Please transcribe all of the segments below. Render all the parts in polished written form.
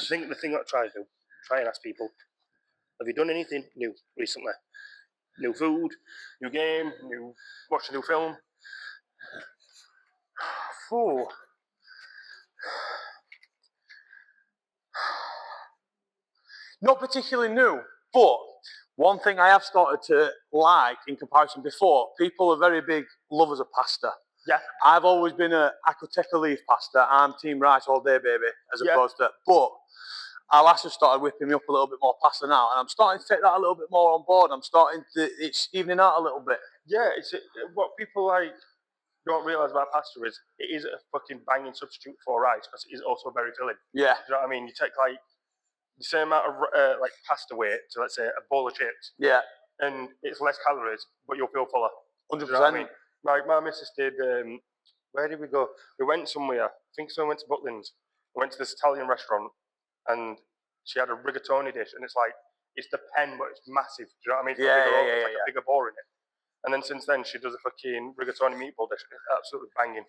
the thing I try to do, try and ask people, have you done anything new recently? New food, new game, watch a new film. Ooh. Not particularly new, but one thing I have started to like in comparison before, people are very big lovers of pasta. Yeah. I've always been I could take a leaf pasta. I'm team rice all day, baby, as opposed to, but our lass has started whipping me up a little bit more pasta now, and I'm starting to take that a little bit more on board. It's evening out a little bit. Yeah, it's what people like don't realise about pasta is it is a fucking banging substitute for rice because it is also very filling. Yeah. Do you know what I mean? You take like the same amount of like pasta weight to, let's say, a bowl of chips. Yeah. And it's less calories, but you'll feel fuller. 100%. You know what I mean? My missus did. Where did we go? We went somewhere. I think someone went to Butlins. We went to this Italian restaurant, and she had a rigatoni dish, and it's the pen, but it's massive. Do you know what I mean? It's like a bigger bore in it. And then since then, she does a fucking rigatoni meatball dish. It's absolutely banging.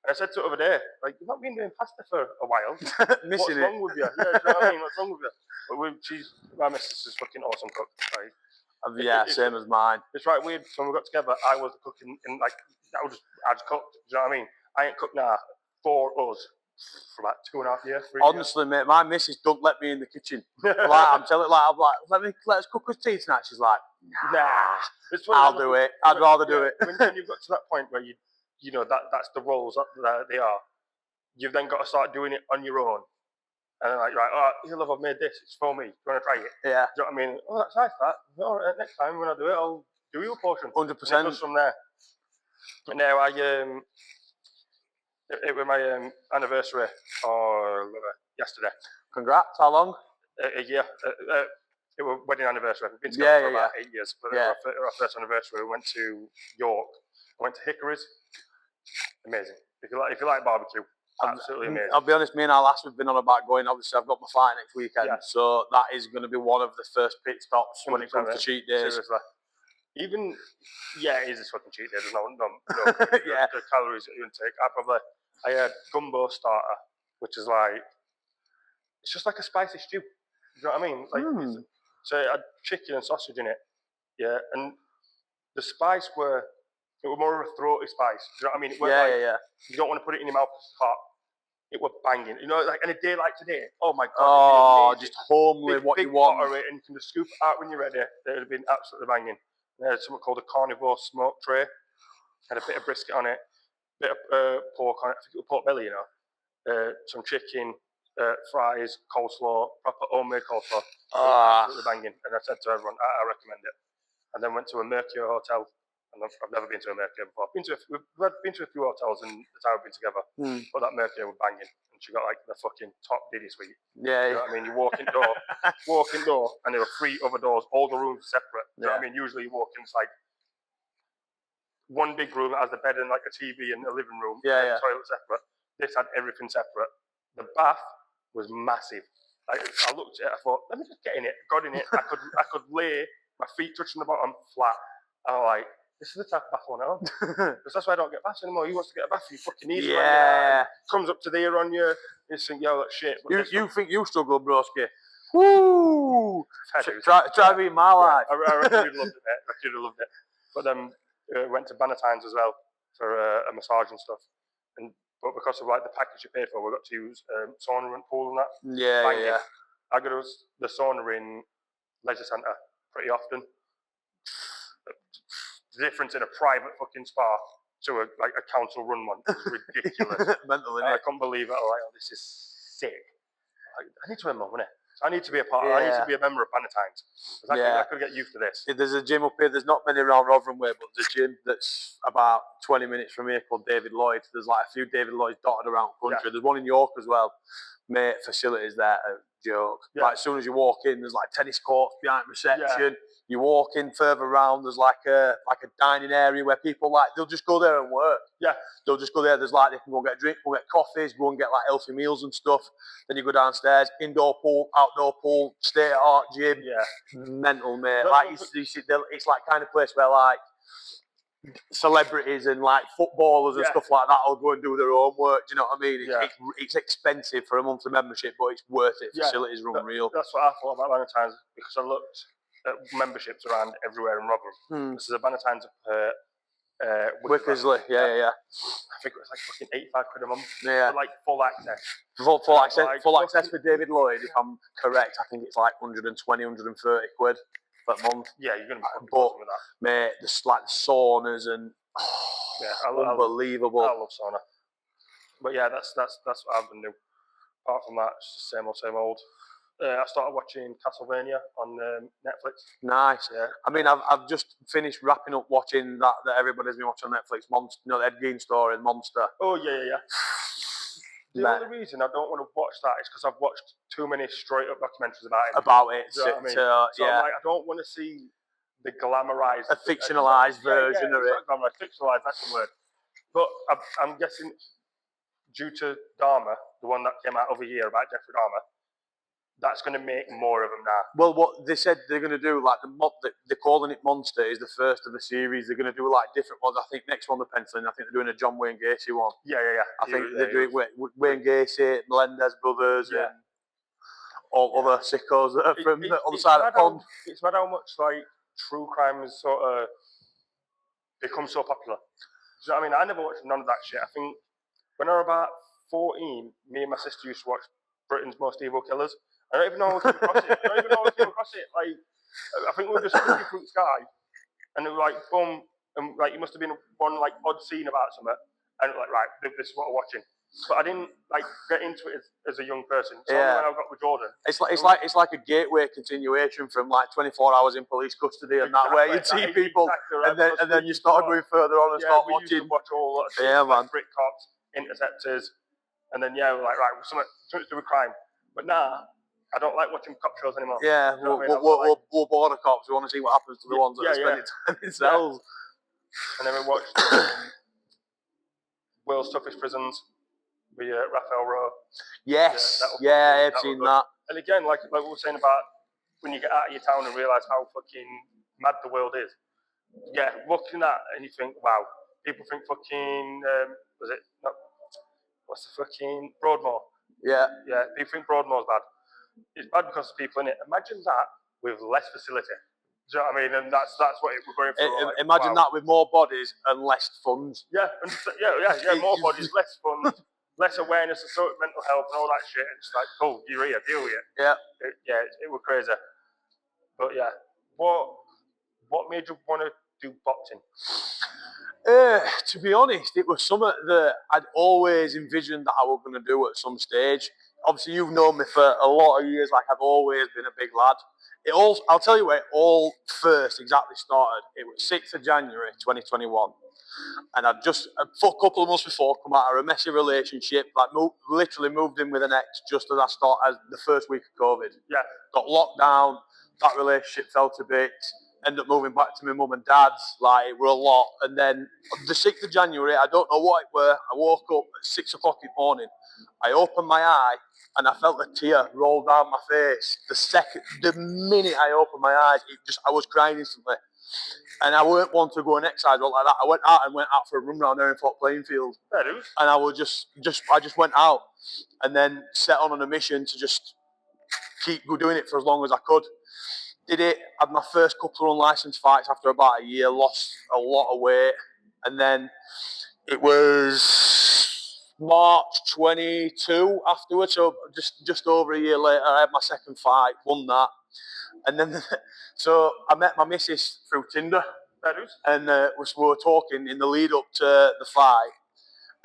And I said to her over there, like, you've not been doing pasta for a while. What's wrong with you? Yeah, do you know what I mean? What's wrong with you? But my missus is fucking awesome cook. Like, same as mine. It's right weird. So when we got together, I was cooking, and like, I just cooked. Do you know what I mean? I ain't cooked now for us for about 2.5 years. Honestly, mate, my missus don't let me in the kitchen. I'm telling let us cook us tea tonight. She's like, nah. I'll do it. I'd rather do it. When you've got to that point where you know that's the roles that they are, you've then got to start doing it on your own. And then like, right, oh, here, love, I've made this. It's for me. Do you want to try it? Yeah. Do you know what I mean? Oh, that's nice, that. All right, next time when I do it, I'll do you a portion. 100%. It goes from there. And now it was my anniversary yesterday. Congrats. How long? A year. It was wedding anniversary. We've been together for about 8 years. But our first anniversary, we went to York. I went to Hickory's. Amazing. If you like barbecue, absolutely amazing. I'll be honest, me and our lass have been on about going. Obviously, I've got my fight next weekend, so that is going to be one of the first pit stops when it comes to cheat days. Seriously. Even, it is a fucking cheat day. There's no the calories that you intake. I had gumbo starter, which is like, it's just like a spicy stew. You know what I mean? Like, so it had chicken and sausage in it. Yeah, and the spice it was more of a throaty spice. Do you know what I mean? It wasn't you don't want to put it in your mouth because it's hot. It was banging. You know, like on a day like today, oh my God. Oh, just homely, what you want. Big pot of it, and you can just scoop it out when you're ready. It would have been absolutely banging. They had something called a carnivore smoke tray. Had a bit of brisket on it, bit of pork on it. I think it was pork belly, you know. Some chicken, fries, coleslaw, proper homemade coleslaw. Absolutely banging. And I said to everyone, I recommend it. And then went to a Mercure hotel. And I've never been to a Mercure before. We've been to a few hotels in the time we've been together. But that Mercure was banging. And she got like the fucking top Diddy suite. Yeah. You know what I mean? You walk in door, and there were 3 other doors. All the rooms are separate. You know what I mean? Usually you walk in, it's like one big room that has the bed and like a TV and a living room. And toilet separate. This had everything separate. The bath was massive. Like, I looked at it, I thought, let me just get in it. Got in it. I could lay my feet touching the bottom flat. And I'm like, this is the type of bath I want at home. Because that's why I don't get baths anymore. He wants to get a bath, you fucking need it. Comes up to there on you. You think, yo, that's shit. You think you struggle, broski? Woo! Try being my life. I reckon you'd loved it, mate. I reckon you'd have loved it. But then went to Bannatyne's as well for a massage and stuff. But because of like the package you paid for, we got to use sauna and pool and that. Yeah. I go to the sauna in Leisure Centre pretty often. The difference in a private fucking spa to a council run one is ridiculous. Mental, I couldn't believe it. I was like, oh, this is sick. I need to earn more money. I need to be a part. I need to be a member of Bannatyne's. I could get used to this. There's a gym up here. There's not many around Rotherham way, but there's a gym that's about 20 minutes from here called David Lloyd. There's like a few David Lloyds dotted around the country. There's one in York as well. Mate, facilities there are a joke. Like, as soon as you walk in, there's like tennis courts behind reception. You walk in further around, there's like a dining area where people they'll just go there and work. Yeah. They'll just go there. There's they can go get a drink, go get coffees, go and get healthy meals and stuff. Then you go downstairs, indoor pool, outdoor pool, state-of-the-art gym. Yeah. Mental, mate. It's like kind of place where celebrities and like footballers and stuff like that will go and do their own work. Do you know what I mean? It's expensive for a monthly membership, but it's worth it. Facilities are unreal. That's what I thought about Valentine's, because I looked at memberships around everywhere in Rotherham. This is a Valentine's Wickersley, yeah. I think it was like fucking £85 a month. Yeah. For like full access. Full access for David Lloyd, if I'm correct, I think it's like 120, 130 quid per month. Yeah, you're going to be fucking with that. Mate, there's like saunas and unbelievable. I love sauna. But yeah, that's what I've been doing. Apart from that, it's just same old. I started watching Castlevania on Netflix. Nice. Yeah. I mean, I've just finished wrapping up watching that everybody's been watching on Netflix. Monster, the Ed Gein story and Monster. Oh yeah. The only reason I don't want to watch that is because I've watched too many straight up documentaries about it. You know what I mean? So I'm like, I don't want to see the glamorized, a fictionalized version of it. Fictionalized, that's the word. But I'm guessing due to Dahmer, the one that came out over here about Jeffrey Dahmer, that's going to make more of them now. Well, what they said they're going to do, like they're calling it Monster, is the first of the series. They're going to do like different ones. I think next one they're penciling. I think they're doing a John Wayne Gacy one. Yeah. I think they're doing Wayne Gacy, Melendez brothers, and all other sickos that are from the other side of the pond. It's mad how much like true crime has sort of become so popular. Do you know what I mean? I never watched none of that shit. I think when I was about 14, me and my sister used to watch Britain's Most Evil Killers. I don't even know how I came across it. Like, I think we were just looking through the sky, and it was like, boom, and like it must have been one like odd scene about something, and it was like, right, this is what we're watching. But I didn't like get into it as a young person. So when I got with Jordan, it's like a gateway continuation from like 24 hours in police custody and that way you'd see people, and then you start going further on and start watching. Used to watch all that shit, man. Brit Cops, Interceptors, and then we're like, right, something to do with crime. But now I don't like watching cop shows anymore. Yeah, we're border cops. We want to see what happens to the ones that are spending time in cells. And then we watched World's Toughest Prisons with Raphael Rowe. Yes, I've seen that. And again, like we were saying about when you get out of your town and realise how fucking mad the world is. Yeah, looking at it and you think, wow, people think fucking, what's the fucking, Broadmoor. Yeah, people think Broadmoor's bad. It's bad because of people in it. Imagine that with less facility. Do you know what I mean? And that's what we're going for. Imagine that with more bodies and less funds. Yeah, more bodies, less funds, less awareness of mental health and all that shit. It's like, cool, you're here, deal with it. Yeah. It was crazy. But yeah, what made you want to do boxing? To be honest, it was something that I'd always envisioned that I was going to do at some stage. Obviously, you've known me for a lot of years. Like, I've always been a big lad. I'll tell you where it all first exactly started. It was 6th of January, 2021. And I'd just, a couple of months before, come out of a messy relationship. Like, literally moved in with an ex just as I started the first week of COVID. Yeah. Got locked down. That relationship fell to bits. Ended up moving back to my mum and dad's. Like, it were a lot. And then the 6th of January, I don't know what it were. I woke up at 6 o'clock in the morning. I opened my eye and I felt a tear roll down my face. The minute I opened my eyes, I was crying instantly. And I weren't one to go and exercise like that. I went out for a run round there in Fort Plainfield. And I was I just went out and then set on a mission to just keep doing it for as long as I could. Did it, had my first couple of unlicensed fights after about a year, lost a lot of weight. And then it was March 22 afterwards, so just over a year later, I had my second fight, won that. And then, so I met my missus through Tinder. And we were talking in the lead up to the fight.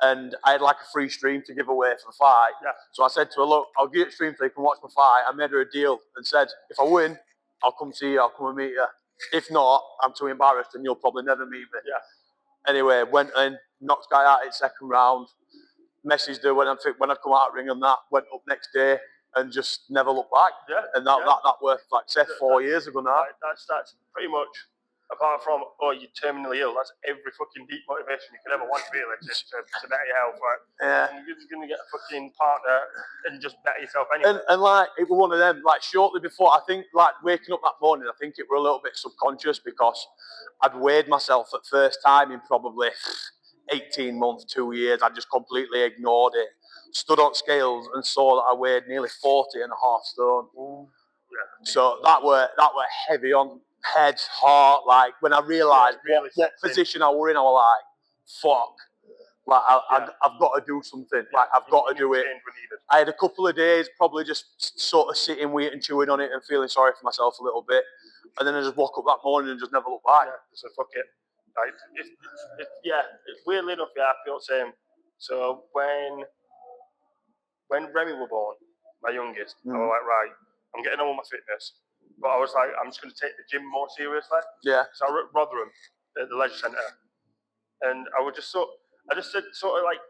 And I had like a free stream to give away for the fight. Yeah. So I said to her, look, I'll give it a stream so you can watch my fight. I made her a deal and said, if I win, I'll come see you, I'll come and meet you. If not, I'm too embarrassed and you'll probably never meet me. Yeah. Anyway, went in, knocked guy out in second round. Messaged her when I come out of ring and that, went up next day and just never looked back. Yeah. And that worked, like I said, 4 years ago now. That's pretty much apart from, oh, you're terminally ill, that's every fucking deep motivation you could ever want, really, to better your health, right? Yeah. And you're just going to get a fucking partner and just better yourself anyway. And like, it was one of them, like, shortly before, I think, like, waking up that morning, I think it were a little bit subconscious because I'd weighed myself at first time in probably 18 months, 2 years. I just completely ignored it. Stood on scales and saw that I weighed nearly 40.5 stone. Ooh, yeah. So that were heavy on head, heart. Like when I realised what position I were in, I was like, "Fuck!" Like I've got to do something. Like I've got to do it. I had a couple of days, probably just sort of sitting, waiting, chewing on it, and feeling sorry for myself a little bit. And then I just woke up that morning and just never looked back. Yeah, so fuck it. Like, weirdly enough, I feel the same. So when Remy were born, my youngest, I was like, right, I'm getting on with my fitness. But I was like, I'm just going to take the gym more seriously. Yeah. So I wrote Rotherham at the leisure centre. And I would just sort of like...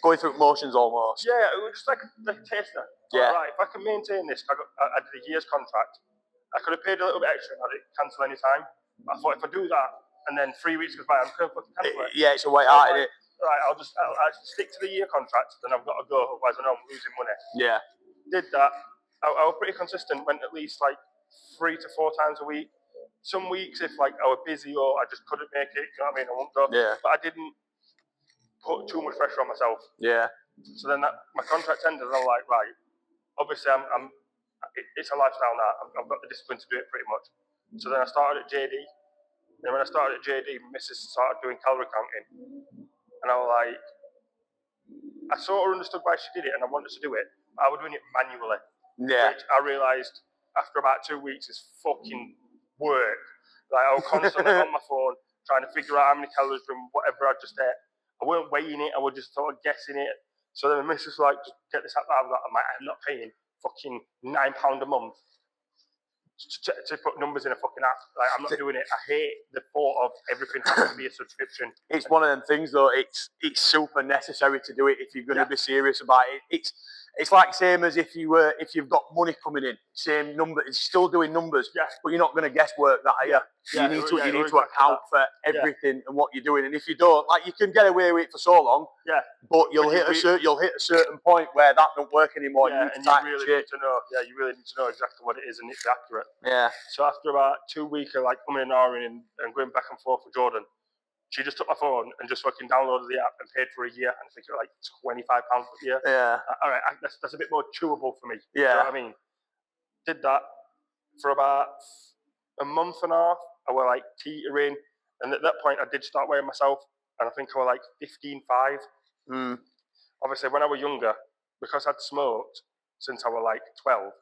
Going through motions almost. Yeah, it was just like a taster. Yeah. Right, if I can maintain this, I did a year's contract. I could have paid a little bit extra and had it cancel any time. I thought if I do that, and then 3 weeks goes by, I'm going to fucking cancel it. Yeah, it's a way out, isn't it? Right, I'll stick to the year contract, then I've got to go, otherwise I know I'm losing money. Yeah. Did that. I was pretty consistent, went at least like 3 to 4 times a week. Some weeks, if like I was busy or I just couldn't make it, you know what I mean, I won't go. Yeah. But I didn't put too much pressure on myself. Yeah. So then my contract ended, and I'm like, right, obviously it's a lifestyle now. I've got the discipline to do it pretty much. So then I started at JD. And when I started at JD, my missus started doing calorie counting. And I was like, I sort of understood why she did it and I wanted to do it. But I was doing it manually. Yeah. Which I realised after about 2 weeks is fucking work. Like I was constantly on my phone trying to figure out how many calories from whatever I just ate. I weren't weighing it, I was just sort of guessing it. So then my missus was like, just get this out there. I'm not paying fucking £9 a month to put numbers in a fucking app. Like, I'm not doing it. I hate the thought of everything having to be a subscription. It's one of them things, though. It's super necessary to do it if you're going to be serious about it. It's like same as if you've got money coming in, same number. It's still doing numbers, but you're not going to guesswork that, are you? You need to account for everything and what you're doing. And if you don't, like, you can get away with it for so long, but you'll hit a certain point where that don't work anymore. Yeah, you really need to know. Yeah, you really need to know exactly what it is and it's accurate. Yeah. So after about 2 weeks of like coming and ahhing and going back and forth with Jordan, she just took my phone and just fucking downloaded the app and paid for a year. And I think it was like £25 per year. Yeah. All right, that's a bit more chewable for me. Yeah. You know what I mean? Did that for about a month and a half. I was like teetering. And at that point, I did start weighing myself. And I think I was like 15.5. Obviously, when I was younger, because I'd smoked since I was like 12,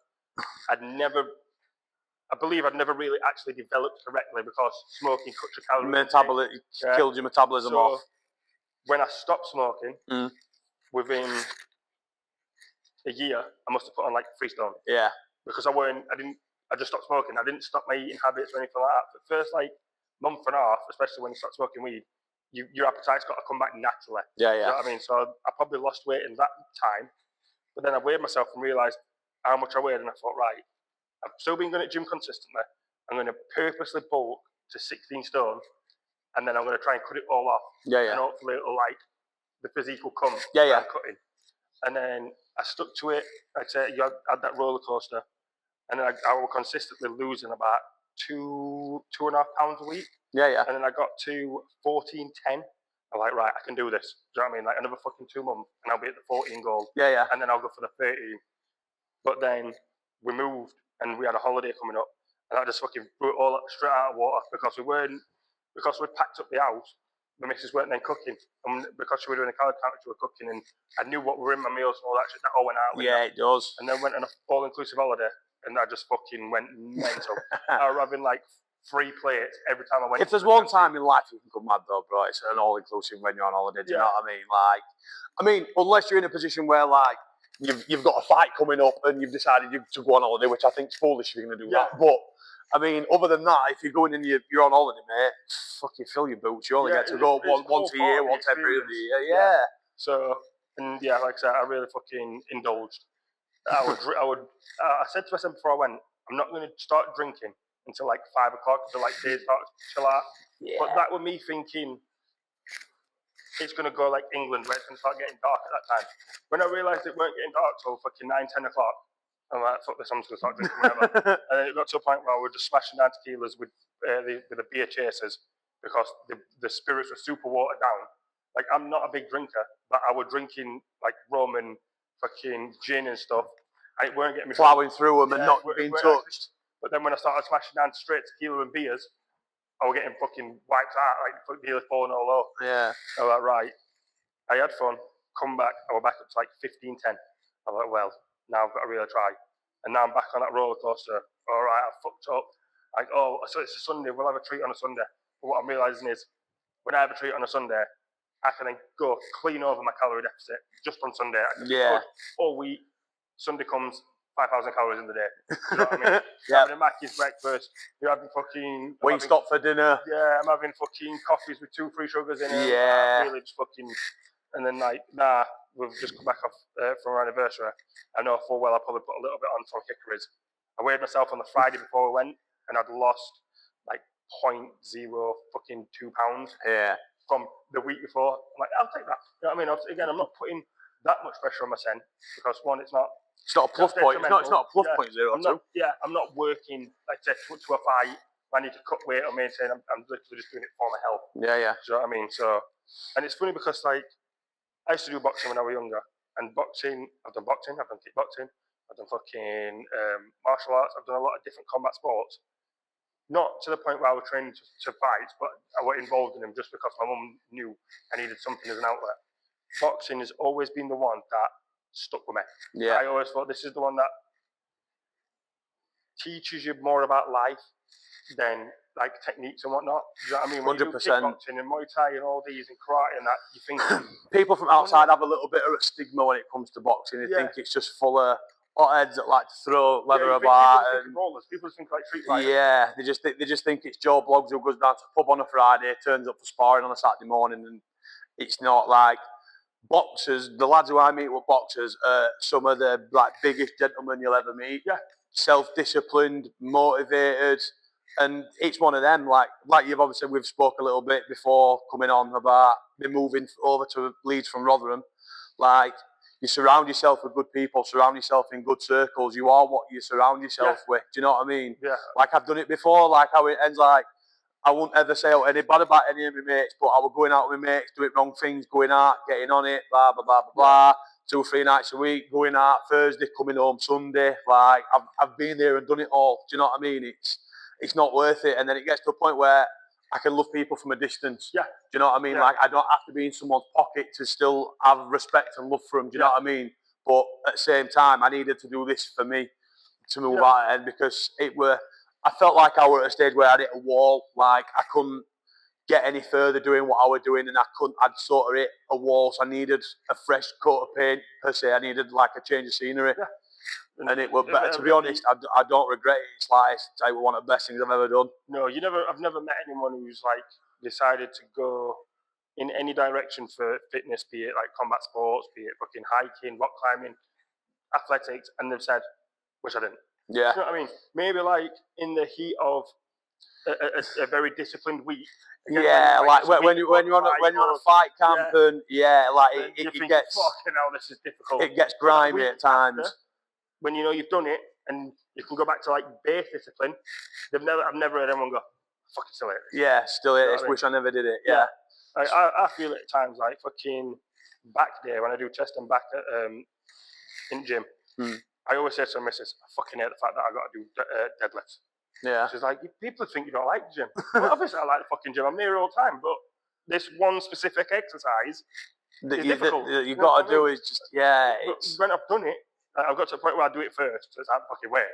I believe I'd never really actually developed correctly because smoking cuts your calories. Killed your metabolism off. When I stopped smoking, within a year, I must have put on like 3 stone. Yeah. Because I just stopped smoking. I didn't stop my eating habits or anything like that. The first like month and a half, especially when you start smoking weed, your appetite's got to come back naturally. Yeah, yeah. You know what I mean? So I probably lost weight in that time. But then I weighed myself and realised how much I weighed, and I thought, right, I've still been going to gym consistently. I'm going to purposely bulk to 16 stone, and then I'm going to try and cut it all off. Yeah, yeah. And hopefully it'll like the physique will come. Yeah, yeah. I'm cutting. And then I stuck to it. Like I said, you had that roller coaster, and then I was consistently losing about 2.5 pounds a week. Yeah, yeah. And then I got to 14.10. I'm like, right, I can do this. Do you know what I mean? Like another fucking 2 months, and I'll be at the 14 goal. Yeah, yeah. And then I'll go for the 13. But then we moved, and we had a holiday coming up, and I just fucking threw it all straight out of water because we'd packed up the house. The missus weren't then cooking, and because she was doing a calorie count, she was cooking, and I knew what were in my meals and all that shit. That all went out. Yeah, it does. And then went on an all-inclusive holiday, and I just fucking went mental. I was having like 3 plates every time I went. If there's one time in life you can come mad though, bro, it's an all-inclusive when you're on holiday. Do you know what I mean? Like, unless you're in a position where like you've got a fight coming up and you've decided to go on holiday, which I think is foolish if you're going to do that. But I mean, other than that, if you're going and you're on holiday, mate, fucking fill your boots. You only get to go once a year, once every other year. Yeah. So, and yeah, like I said, I really fucking indulged. I said to myself before I went, I'm not going to start drinking until like 5 o'clock, until like day starts to chill out. Yeah. But that was me thinking it's going to go like England, where it's going to start getting dark at that time. When I realised it weren't getting dark till fucking 9, 10 o'clock, I'm like, fuck this, I'm just going to start drinking whatever. And then it got to a point where we were just smashing down tequilas with the beer chasers because the spirits were super watered down. Like, I'm not a big drinker, but I was drinking like rum and fucking gin and stuff. And it weren't getting me plowing through them and not being touched. But then when I started smashing down straight tequila and beers, I was getting fucking wiped out, like nearly falling all over. Yeah. I was like, right. I had fun, come back, I was back up to like 15-10. I was like, well, now I've got to really try. And now I'm back on that roller coaster. All right, I fucked up. Like, oh, so it's a Sunday, we'll have a treat on a Sunday. But what I'm realising is, when I have a treat on a Sunday, I can then go clean over my calorie deficit just on Sunday. Yeah. All week, Sunday comes, 5,000 calories in the day. You know what I mean? Yeah. Having a Mackey's breakfast, you're having fucking... Wingstop for dinner. Yeah, I'm having fucking coffees with 2 free sugars in it. Yeah. Really just fucking... And then like, nah, we've just come back off from our anniversary. I know full well I probably put a little bit on some hickories. I weighed myself on the Friday before we went, and I'd lost like 0.02 pounds. Yeah. From the week before. I'm like, I'll take that. You know what I mean? Again, I'm not putting that much pressure on myself because one, it's not a plus point. It's not a plus point 0. I'm not working like to a fight. I need to cut weight or maintain. I'm literally just doing it for my health. Yeah, yeah. Do you know what I mean? So, and it's funny because like I used to do boxing when I was younger, and boxing. I've done kickboxing, I've done fucking martial arts. I've done a lot of different combat sports. Not to the point where I was training to fight, but I was involved in them just because my mum knew I needed something as an outlet. Boxing has always been the one that stuck with me. Yeah. I always thought this is the one that teaches you more about life than like techniques and whatnot. Do you know what I mean? When 100%. you do kickboxing and Muay Thai and all these and karate and that, you think people from outside have a little bit of a stigma when it comes to boxing. They think it's just full of hotheads that like to throw leather about. People think like street fighters. Yeah, they just think it's Joe Bloggs who goes down to the pub on a Friday, turns up for sparring on a Saturday morning, and it's not like boxers. The lads who I meet with boxers are some of the like biggest gentlemen you'll ever meet. Yeah, self-disciplined, motivated, and it's one of them. Like you've obviously we've spoke a little bit before coming on about me moving over to Leeds from Rotherham. Like, you surround yourself with good people, surround yourself in good circles. You are what you surround yourself with. Do you know what I mean? Yeah. Like, I've done it before, like how it ends like, I wouldn't ever say any bad about any of my mates, but I was going out with my mates, doing wrong things, going out, getting on it, blah, blah, blah, blah, blah. 2 or 3 nights a week, going out Thursday, coming home Sunday. Like, I've been there and done it all. Do you know what I mean? It's not worth it. And then it gets to a point where I can love people from a distance. Yeah. Do you know what I mean? Yeah. Like, I don't have to be in someone's pocket to still have respect and love for them. Do you know what I mean? But at the same time, I needed to do this for me to move out and because I felt like I was at a stage where I hit a wall. Like, I couldn't get any further doing what I was doing, and I'd sort of hit a wall, so I needed a fresh coat of paint, per se. I needed like a change of scenery. Yeah. And it was better, to be honest. I don't regret it. It's one of the best things I've ever done. No, I've never met anyone who's like decided to go in any direction for fitness, be it like combat sports, be it fucking hiking, rock climbing, athletics, and they've said, wish I didn't. Yeah. You know what I mean? Maybe like in the heat of a very disciplined week. Yeah, like when you're on a fight camp and like it gets fucking hell, this is difficult. It gets grimy at times. After, when you know you've done it and you can go back to like base discipline, I've never heard anyone go, fucking still it. Yeah, still it. I wish I never did it. Yeah. Like, I feel it at times like fucking back day when I do chest and back at in gym. I always say to my missus, I fucking hate the fact that I got to do deadlifts. Yeah. She's like, people think you don't like the gym. Well, obviously I like the fucking gym. I'm there all the time, but this one specific exercise is difficult. That you've got to do is just, when I've done it, I've got to a point where I do it first, so it's out of fucking way.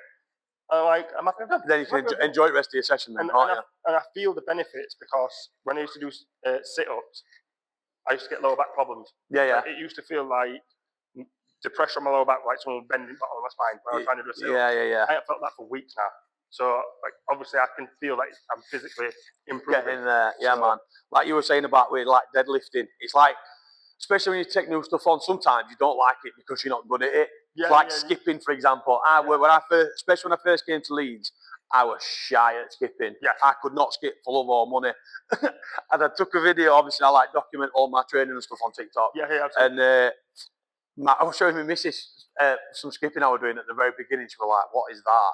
I'm happy with that. Then you can enjoy the rest of your session then, can't you? And I feel the benefits because when I used to do sit-ups, I used to get lower back problems. Yeah. Like, it used to feel like the pressure on my lower back, like someone bending the bottom of my spine when I was trying to do a sit-up. Yeah. I haven't felt that for weeks now. So, like, obviously, I can feel like I'm physically improving. Getting there, man. Like you were saying about with like deadlifting, it's like, especially when you take new stuff on, sometimes you don't like it because you're not good at it. Skipping, for example. Especially when I first came to Leeds, I was shy at skipping. Yeah. I could not skip for love or money. And I took a video, obviously I like document all my training and stuff on TikTok. Yeah, absolutely. And I was showing my missus some skipping I was doing at the very beginning. She was like, what is that?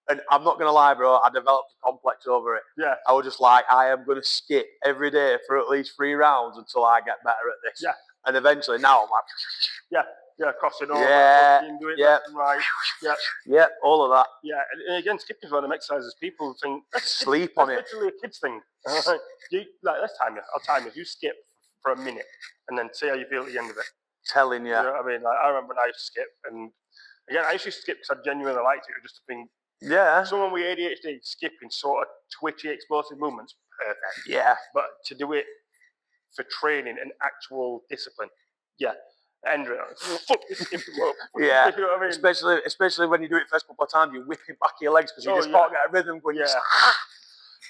And I'm not going to lie, bro, I developed a complex over it. Yeah. I was just like, I am going to skip every day for at least 3 rounds until I get better at this. Yeah. And eventually now I'm like... Yeah, crossing over, do it left and right. Yeah, all of that. Yeah, and again, skipping is one of them exercises people think... Sleep on it. That's literally a kid's thing. Let's time you. I'll time you. You skip for a minute and then see how you feel at the end of it. Telling you. You know what I mean? Like, I remember when I used to skip, and again, I used to skip because I genuinely liked it. Just to think, someone with ADHD skipping sort of twitchy, explosive movements, perfect. Yeah. But to do it for training and actual discipline, Andrew, fuck this skipping rope. Yeah. You know what I mean? Especially when you do it first couple of times, you whip it back your legs because you just can't get a rhythm going. Yeah.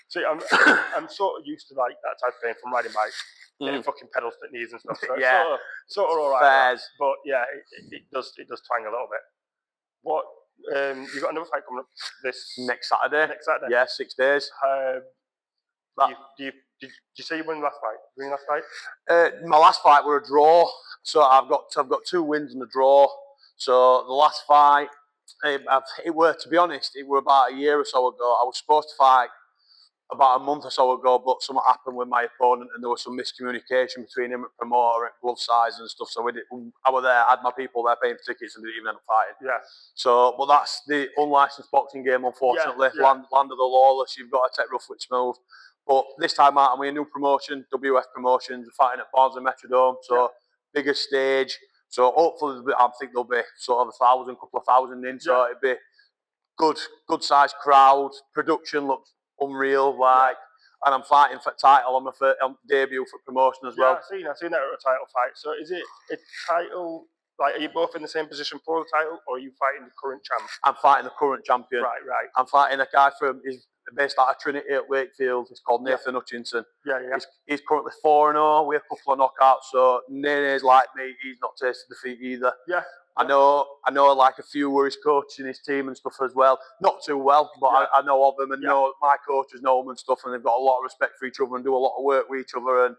See, I'm sort of used to like that type of thing from riding bikes. Getting fucking pedals to knees and stuff. So sort of all right. Fairs. But yeah, it does twang a little bit. What you got another fight coming up this next Saturday? Next Saturday. Yeah, 6 days. Did you say you won the last fight? Did you win the last fight? My last fight were a draw. So I've got 2 wins and a draw. So the last fight, it were, to be honest, it were about a year or so ago. I was supposed to fight about a month or so ago, but something happened with my opponent and there was some miscommunication between him and promoter and glove size and stuff. So I were there, I had my people there paying for tickets and didn't even end up fighting. Yeah. So, but that's the unlicensed boxing game, unfortunately. Land of the lawless, you've got to take rough with smooth. But this time out, I'm with a new promotion, WF Promotions, fighting at Barnsley Metrodome. So, bigger stage. So hopefully, I think there'll be sort of couple of thousand in. So it'd be good sized crowd. Production looks unreal, and I'm fighting for title on my debut for promotion as well. I've seen that at a title fight. So is it a title? Like, are you both in the same position for the title, or are you fighting the current champ? I'm fighting the current champion. Right. I'm fighting a guy he's based out of Trinity at Wakefield. He's called Nathan Hutchinson. Yeah. He's currently 4-0. We have a couple of knockouts. So Nene's like me. He's not tasted defeat either. Yeah. I know like a few were his coach in his team and stuff as well. Not too well, but I know of them and know my coaches know them and stuff, and they've got a lot of respect for each other and do a lot of work with each other. And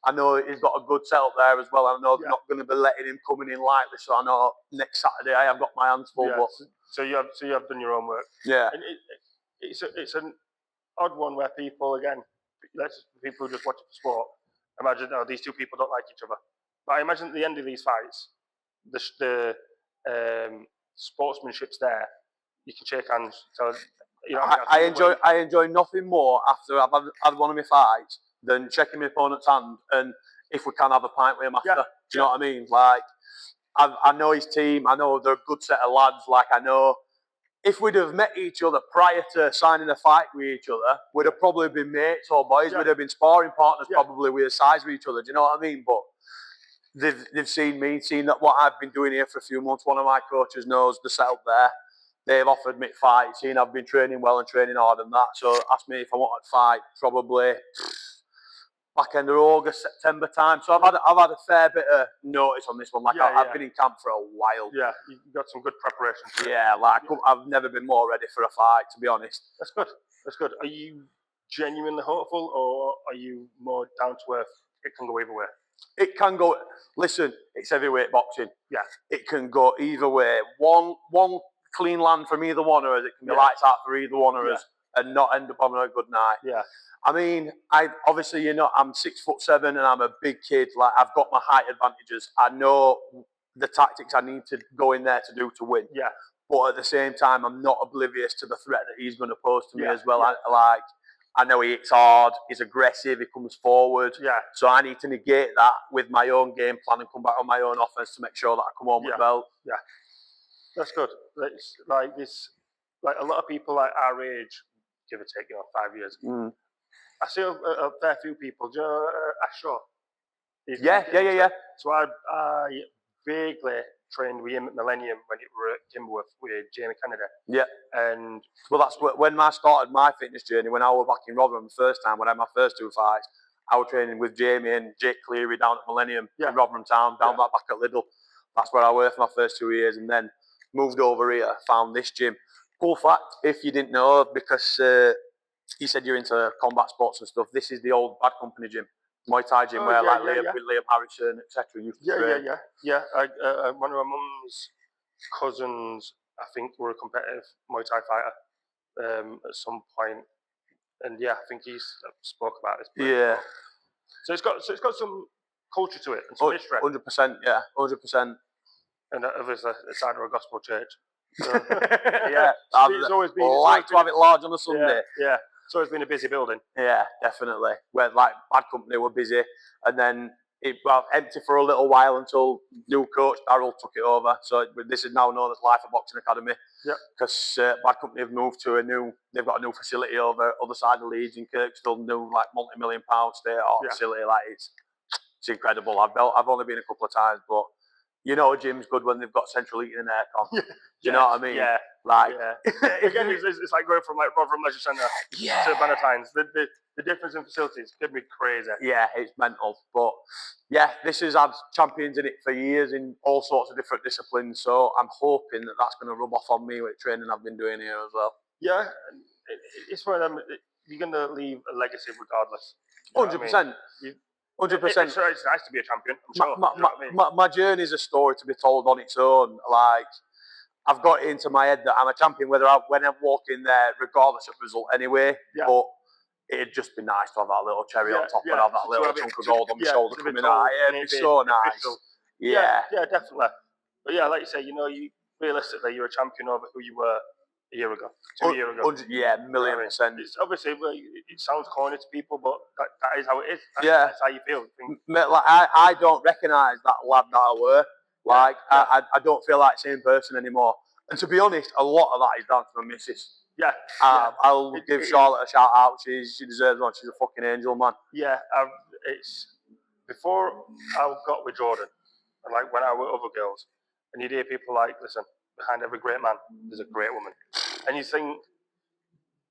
I know he's got a good setup there as well. I know they're not going to be letting him coming in lightly. So I know next Saturday I have got my hands full. But so you have done your own work. Yeah. And it's an odd one where people who just watch the sport imagine these two people don't like each other. But I imagine at the end of these fights, the sportsmanship's there. You can shake hands. So I enjoy nothing more after I've had one of my fights than checking my opponent's hand and if we can have a pint with him after. Do you know what I mean? Like I know his team. I know they're a good set of lads. Like I know if we'd have met each other prior to signing a fight with each other, we'd have probably been mates or boys. We'd have been sparring partners probably with a size with each other. Do you know what I mean? But they've seen that what I've been doing here for a few months. One of my coaches knows the setup there. They've offered me to fight. Seen I've been training well and training hard and that. So asked me if I wanted to fight probably back end of August, September time. So I've had a fair bit of notice on this one. I've been in camp for a while. Yeah, you got some good preparation. I've never been more ready for a fight, to be honest. That's good. Are you genuinely hopeful, or are you more down to earth? It can go either way. It can go. Listen, it's heavyweight boxing. Yeah, it can go either way. One clean land from either one of us. It can be lights out for either one of us, and not end up having a good night. Yeah. I mean, I'm 6'7" and I'm a big kid. Like I've got my height advantages. I know the tactics I need to go in there to do to win. Yeah. But at the same time, I'm not oblivious to the threat that he's going to pose to me as well. Yeah. I know he hits hard, he's aggressive, he comes forward. Yeah. So I need to negate that with my own game plan and come back on my own offense to make sure that I come home with the belt. Yeah. That's good. It's like this, like a lot of people like our age, give or take, 5 years. Mm. I see a fair few people. Do you know Ash? Yeah. So I vaguely trained with him at Millennium when it were at Timberworth with Jamie Kennedy. Yeah. And well, that's when I started my fitness journey. When I was back in Rotherham the first time, when I had my first 2 fights, I was training with Jamie and Jake Cleary down at Millennium in Rotherham Town, down back at Lidl. That's where I worked for my first 2 years, and then moved over here, found this gym. Cool fact, if you didn't know, because you said you're into combat sports and stuff, this is the old Bad Company gym, Muay Thai gym, where with Liam Harrison, etc. used to train. One of my mum's cousins, I think, were a competitive Muay Thai fighter at some point, and I think he's spoke about this. Yeah. So it's got some culture to it and some history. 100%, yeah, 100%. And obviously, it's either a gospel church. So, yeah, it's always been. To have it large on a Sunday. Yeah, it's always been a busy building. Yeah, definitely. Where like Bad Company were busy, and then it empty for a little while until new coach Darryl took it over. So this is now known as Life of Boxing Academy. Yeah. Because Bad Company have moved to they've got a new facility over other side of Leeds in Kirkstall, new like multi-million-pound state-of-the-art facility. Like it's incredible. I've only been a couple of times, but you know, a gym's good when they've got central heating and aircon. Do you know what I mean? Yeah. Like, again, it's like going from like Rotherham Leisure Centre to Bannatynes. The difference in facilities could be crazy. Yeah, it's mental. But this has had champions in it for years in all sorts of different disciplines. So I'm hoping that that's going to rub off on me with training I've been doing here as well. Yeah, it's one of them. You're going to leave a legacy regardless. 100%. 100%. It's nice to be a champion. I'm sure. My journey is a story to be told on its own. Like, I've got it into my head that I'm a champion when I'm walking there, regardless of result anyway. Yeah. But it'd just be nice to have that little cherry on top and have that little chunk of gold on my shoulder coming out. It'd be so nice. Yeah, definitely. But like you say, you realistically, you're a champion over who you were a year ago, 2 years ago. 1,000,000%. It's obviously, it sounds corny to people, but that is how it is. That's how you feel. Like, I don't recognise that lad that I were. Like, I don't feel like the same person anymore. And to be honest, a lot of that is down to my missus. Yeah. I'll give Charlotte a shout out. She deserves one. She's a fucking angel, man. Yeah. It's before I got with Jordan, and like when I were with other girls, and you'd hear people like, listen, behind every great man, there's a great woman. And you think,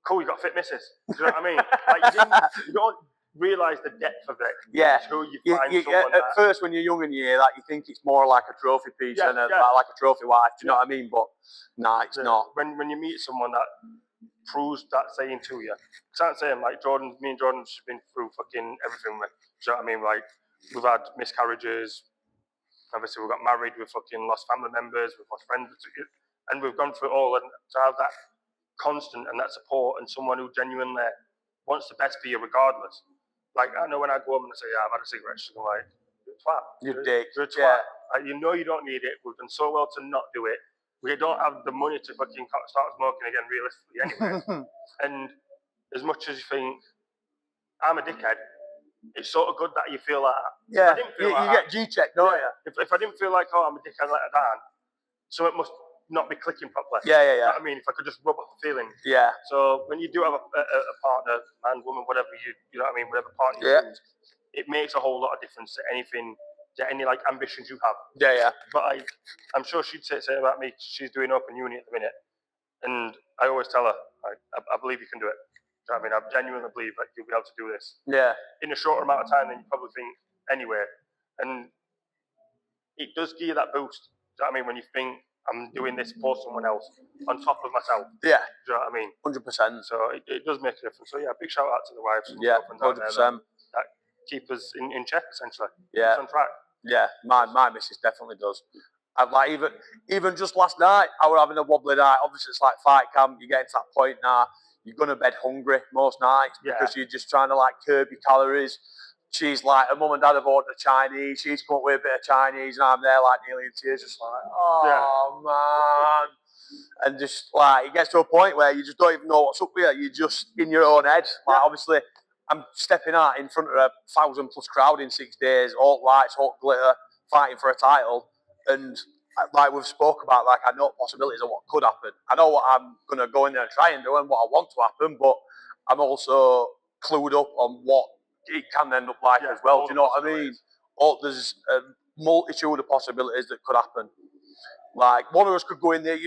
cool, you got fit missus. Do you know what I mean? Like, you don't realise the depth of it. Yeah. Until you find someone at first, when you're young and you think it's more like a trophy piece than like a trophy wife. Do you know what I mean? But nah, it's not. When you meet someone that proves that saying to you, because I'm saying like me and Jordan's been through fucking everything. Do you know what I mean? Like, we've had miscarriages. Obviously, we got married. We've fucking lost family members. We've lost friends, and we've gone through it all. And to have that constant and that support, and someone who genuinely wants the best for you, regardless. Like, I know when I go home and I say, I've had a cigarette, she's like, you're a twat. You're a dick. You're a twat. Like, you know you don't need it. We've done so well to not do it. We don't have the money to fucking start smoking again, realistically, anyway. And as much as you think, I'm a dickhead, it's sort of good that you feel like that. Yeah, you get G-checked, don't you? If I didn't feel like, I'm a dickhead, let her down, so it must not be clicking properly. Yeah. You know what I mean? If I could just rub off the feeling. Yeah. So when you do have a partner, man, woman, whatever you know what I mean, whatever partner you choose, it makes a whole lot of difference to anything, to any like ambitions you have. Yeah. But I'm sure she'd say about me. She's doing open uni at the minute, and I always tell her, I believe you can do it. You know what I mean, I genuinely believe that you'll be able to do this. Yeah. In a shorter amount of time than you probably think anyway, and it does give you that boost. Do you know what I mean? When you think, I'm doing this for someone else on top of myself. Yeah. Do you know what I mean? 100%. So it does make a difference. So big shout out to the wives. Yeah, 100%. That keep us in check, essentially. Yeah. Keep us on track. Yeah, my missus definitely does. And like even just last night, I was having a wobbly night. Obviously, it's like fight camp. You get to that point now, you're going to bed hungry most nights because you're just trying to like curb your calories. She's like, her mum and dad have ordered Chinese. She's come up with a bit of Chinese, and I'm there like nearly in tears, just like, man. And just like, it gets to a point where you just don't even know what's up with you. You're just in your own head. Like, obviously, I'm stepping out in front of a 1,000+ crowd in 6 days, all lights, all glitter, fighting for a title. And like we've spoke about, like, I know possibilities of what could happen. I know what I'm going to go in there and try and do and what I want to happen, but I'm also clued up on what it can end up like as well. Do you know what I mean? There's a multitude of possibilities that could happen. Like, one of us could go in there.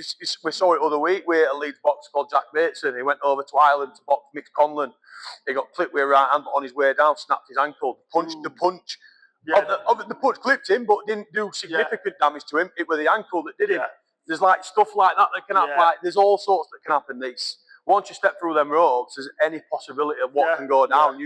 We saw it other week. We had a Leeds boxer called Jack Bateson. He went over to Ireland to box Mick Conlon. He got clipped with a right hand, but on his way down, snapped his ankle. The punch clipped him, but didn't do significant damage to him. It was the ankle that did him. there's like stuff like that can happen. Like there's all sorts that can happen. Once you step through them ropes, there's any possibility of what can go down.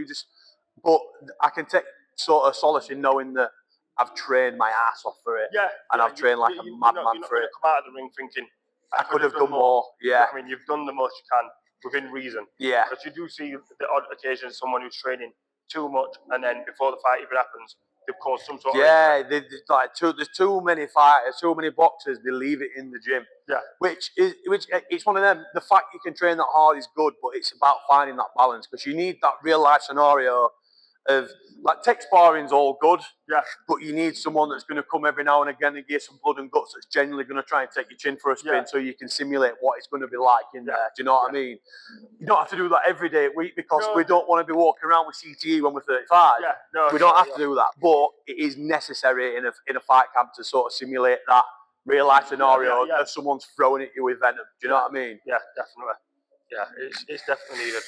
But I can take sort of solace in knowing that I've trained my ass off for it. And I've trained like a madman for it. Come out of the ring thinking, I could have done more. Yeah. I mean, you've done the most you can within reason. Yeah. Because you do see the odd occasion someone who's training too much, and then before the fight even happens, they've caused some sort of injury. There's too many fighters, too many boxers. They leave it in the gym. Yeah. Which it's one of them. The fact you can train that hard is good, but it's about finding that balance because you need that real life scenario of like tech sparring's all good. Yeah. But you need someone that's going to come every now and again and give some blood and guts that's genuinely going to try and take your chin for a spin so you can simulate what it's going to be like in there. Do you know what I mean? You don't have to do that every day week because we don't want to be walking around with CTE when we're 35. Yeah. No, we don't have to do that. But it is necessary in a fight camp to sort of simulate that real life scenario of someone's throwing at you with venom. Do you know what I mean? Yeah, definitely. Yeah, it's definitely needed.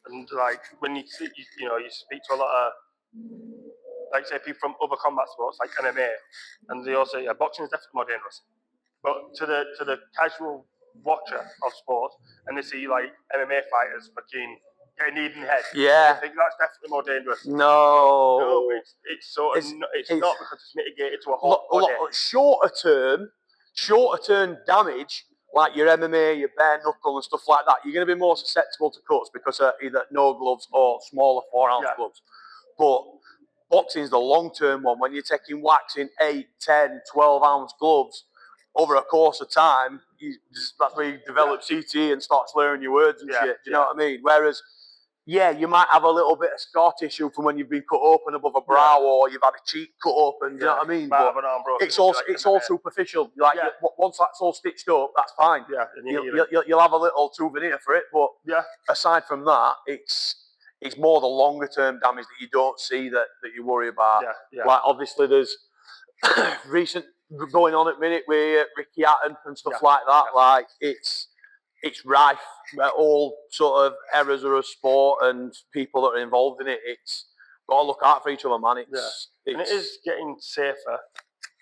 And like when you speak to a lot of, like say, people from other combat sports like MMA, and they all say boxing is definitely more dangerous. But to the casual watcher of sport, and they see like MMA fighters fucking getting kneed in the head, I think that's definitely more dangerous. No, it's not because it's mitigated to a whole shorter term damage. Like your MMA, your bare knuckle and stuff like that, you're going to be more susceptible to cuts because of either no gloves or smaller 4-ounce gloves. But boxing is the long-term one. When you're taking whacks in 8, 10, 12-ounce gloves over a course of time, that's where you develop CT and start slurring your words and shit. Do you know what I mean? Whereas, you might have a little bit of scar tissue from when you've been cut open above a brow or you've had a cheek cut open. Do you know what I mean? But it's all superficial. Like once that's all stitched up, that's fine. Yeah, you'll have a little souvenir for it. But aside from that, it's more the longer term damage that you don't see that you worry about. Like obviously there's recent going on at the minute with Ricky Hatton and stuff like that. Like it's rife. All sort of errors of a sport and people that are involved in it. It's got to look out for each other, man. And it is getting safer.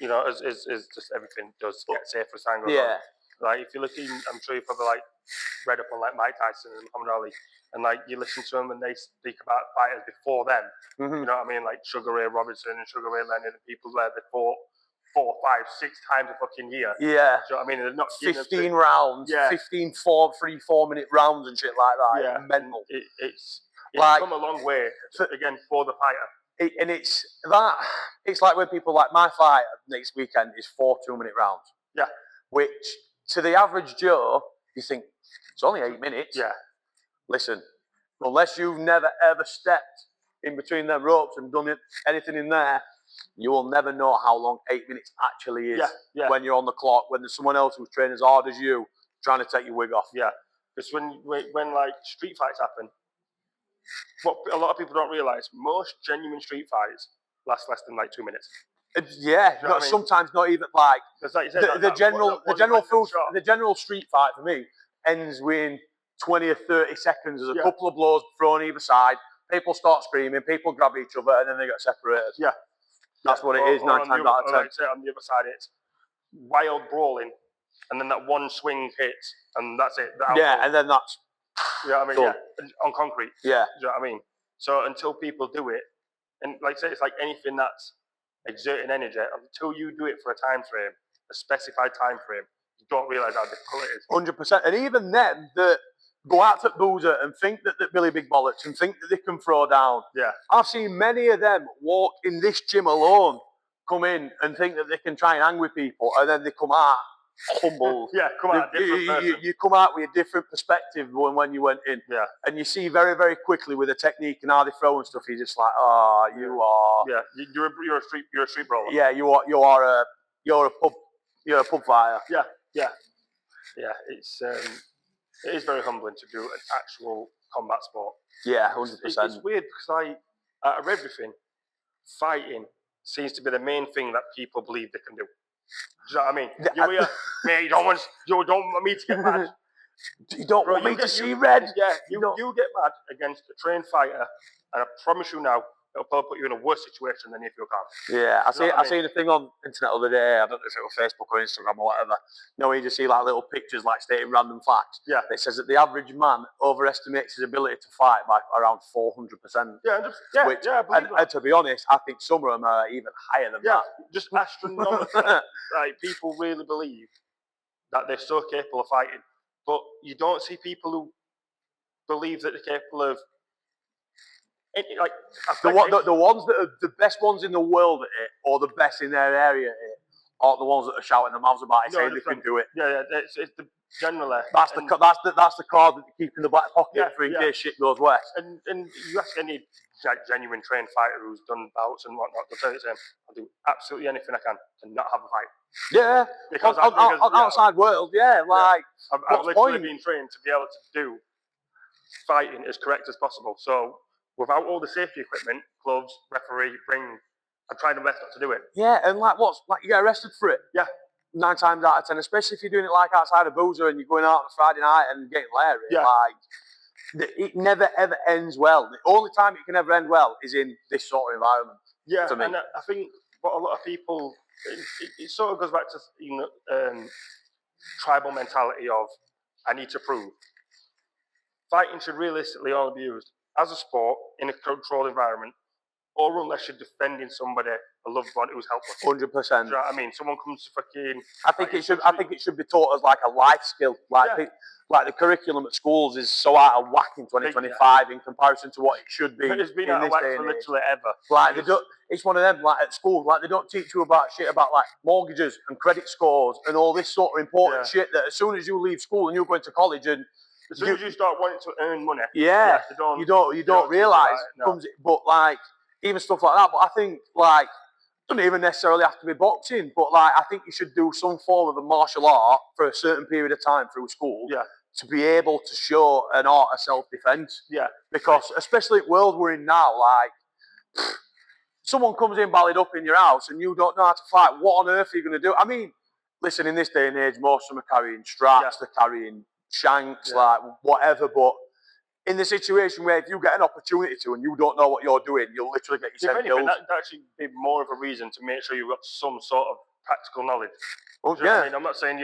You know, as just everything does get safer as time goes on. Like if you're looking, I'm sure you've probably like read up on like Mike Tyson and Muhammad Ali, and like you listen to them and they speak about fighters before them. You know what I mean? Like Sugar Ray Robinson and Sugar Ray Leonard and people where they fought 4, 5, 6 times a fucking year. Yeah. Do you know what I mean? They're not 15 rounds, 15 3-4-minute rounds and shit like that. Yeah. Mental. It's like, come a long way, again, for the fighter. It's like when people like my fight next weekend is 4 2-minute rounds. Yeah. Which, to the average Joe, you think, it's only 8 minutes. Yeah. Listen, unless you've never ever stepped in between them ropes and done anything in there, you will never know how long 8 minutes actually is when you're on the clock, when there's someone else who's training as hard as you trying to take your wig off. Yeah, because when like street fights happen, what a lot of people don't realise, most genuine street fights last less than like 2 minutes. Sometimes not even like, like you said, the general street fight for me ends within 20 or 30 seconds. There's a couple of blows thrown either side, people start screaming, people grab each other and then they get separated. Yeah. That's what it is, 9 times out of 10. Like say on the other side, it's wild brawling, and then that one swing hits, and that's it. And then that's... You know what I mean? Done. Yeah, on concrete. Yeah. Do you know what I mean? So until people do it, and like I say, it's like anything that's exerting energy, until you do it for a time frame, a specified time frame, you don't realise how difficult it is. 100%. And even them that go out to Boozer and think that they're Billy Big Bollocks and think that they can throw down. Yeah. I've seen many of them walk in this gym alone, come in and think that they can try and hang with people, and then they come out humble. Come out a different person. You come out with a different perspective when you went in. Yeah. And you see very, very quickly with the technique and how they throw and stuff, you're just like, you are. Yeah, you're a street brawler. Yeah, you're a pub fighter. Yeah. It is very humbling to do an actual combat sport. Yeah, 100%. It's weird because out of everything, fighting seems to be the main thing that people believe they can do. Do you know what I mean? You don't want me to get mad. You don't want me to see red. Yeah, you get mad against a trained fighter, and I promise you now, it'll probably put you in a worse situation than if you're calm. Yeah, I seen a thing on internet the other day. I don't know if it was Facebook or Instagram or whatever. You know, you just see like little pictures like stating random facts. Yeah. It says that the average man overestimates his ability to fight by around 400%. Yeah, I believe that. And to be honest, I think some of them are even higher than that. Just astronomical. Like people really believe that they're so capable of fighting, but you don't see people who believe that they're capable of. Like the ones that are the best ones in the world at it, or the best in their area at it, are the ones that are shouting their mouths about it, saying they can do it. Yeah, it's the generally. That's the card that they keep in the back pocket for in case shit goes west. And you ask any genuine trained fighter who's done bouts and whatnot, they'll tell you the same. I'll do absolutely anything I can to not have a fight. Yeah, because outside world, like I've literally been trained to be able to do fighting as correct as possible. So without all the safety equipment, gloves, referee, ring, I've tried my best not to do it. Yeah, and you get arrested for it. Yeah. 9 times out of 10, especially if you're doing it like outside a boozer and you're going out on a Friday night and getting Larry. Yeah. Like, it never ever ends well. The only time it can ever end well is in this sort of environment. Yeah, to me. and I think what a lot of people, it sort of goes back to tribal mentality of I need to prove. Fighting should realistically only be used as a sport in a controlled environment, or unless you're defending somebody, a loved one who's helpless. 100%. Do you know what I mean? Someone comes to fucking. I think it should be taught as like a life skill. Like the curriculum at schools is so out of whack in 2025 in comparison to what it should be. It's been out of whack for literally ever. Like it's one of them. Like at school, like they don't teach you about shit about like mortgages and credit scores and all this sort of important shit. That as soon as you leave school and you're going to college and as soon as you start wanting to earn money, you don't realise. But like even stuff like that. But I think like. Doesn't even necessarily have to be boxing, but like I think you should do some form of a martial art for a certain period of time through school to be able to show an art of self-defense. Yeah. Because especially the world we're in now, like someone comes in ballad up in your house and you don't know how to fight, what on earth are you going to do? I mean, listen, in this day and age, most of them are carrying straps, they're carrying shanks, like whatever, but in the situation where if you get an opportunity to and you don't know what you're doing, you'll literally get yourself killed. That'd actually be more of a reason to make sure you've got some sort of practical knowledge. Oh, I mean, I'm not saying,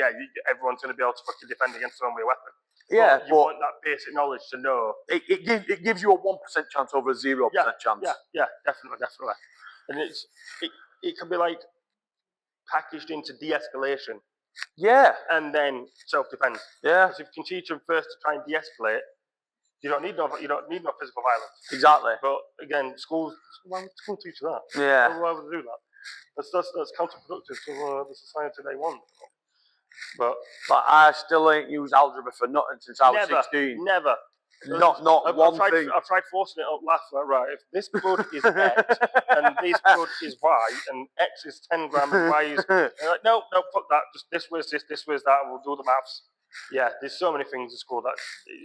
everyone's going to be able to fucking defend against someone with a weapon. Yeah, but you want that basic knowledge to know. It gives you a 1% chance over a 0% chance. Yeah, definitely. And it can be like packaged into de-escalation. Yeah. And then self-defense. Yeah. Because if you can teach them first to try and de-escalate, you don't need no physical violence. Exactly. But again, schools teach you that. Yeah. Why would they do that? That's counterproductive to the society they want. But I still ain't used algebra for nothing since I was 16. Never. Not one thing. I've tried forcing it up last night. Right, if this blood is X and this blood is Y and X is 10 grams and Y is like, no, fuck that. Just this was that, and we'll do the maths. Yeah, there's so many things in school that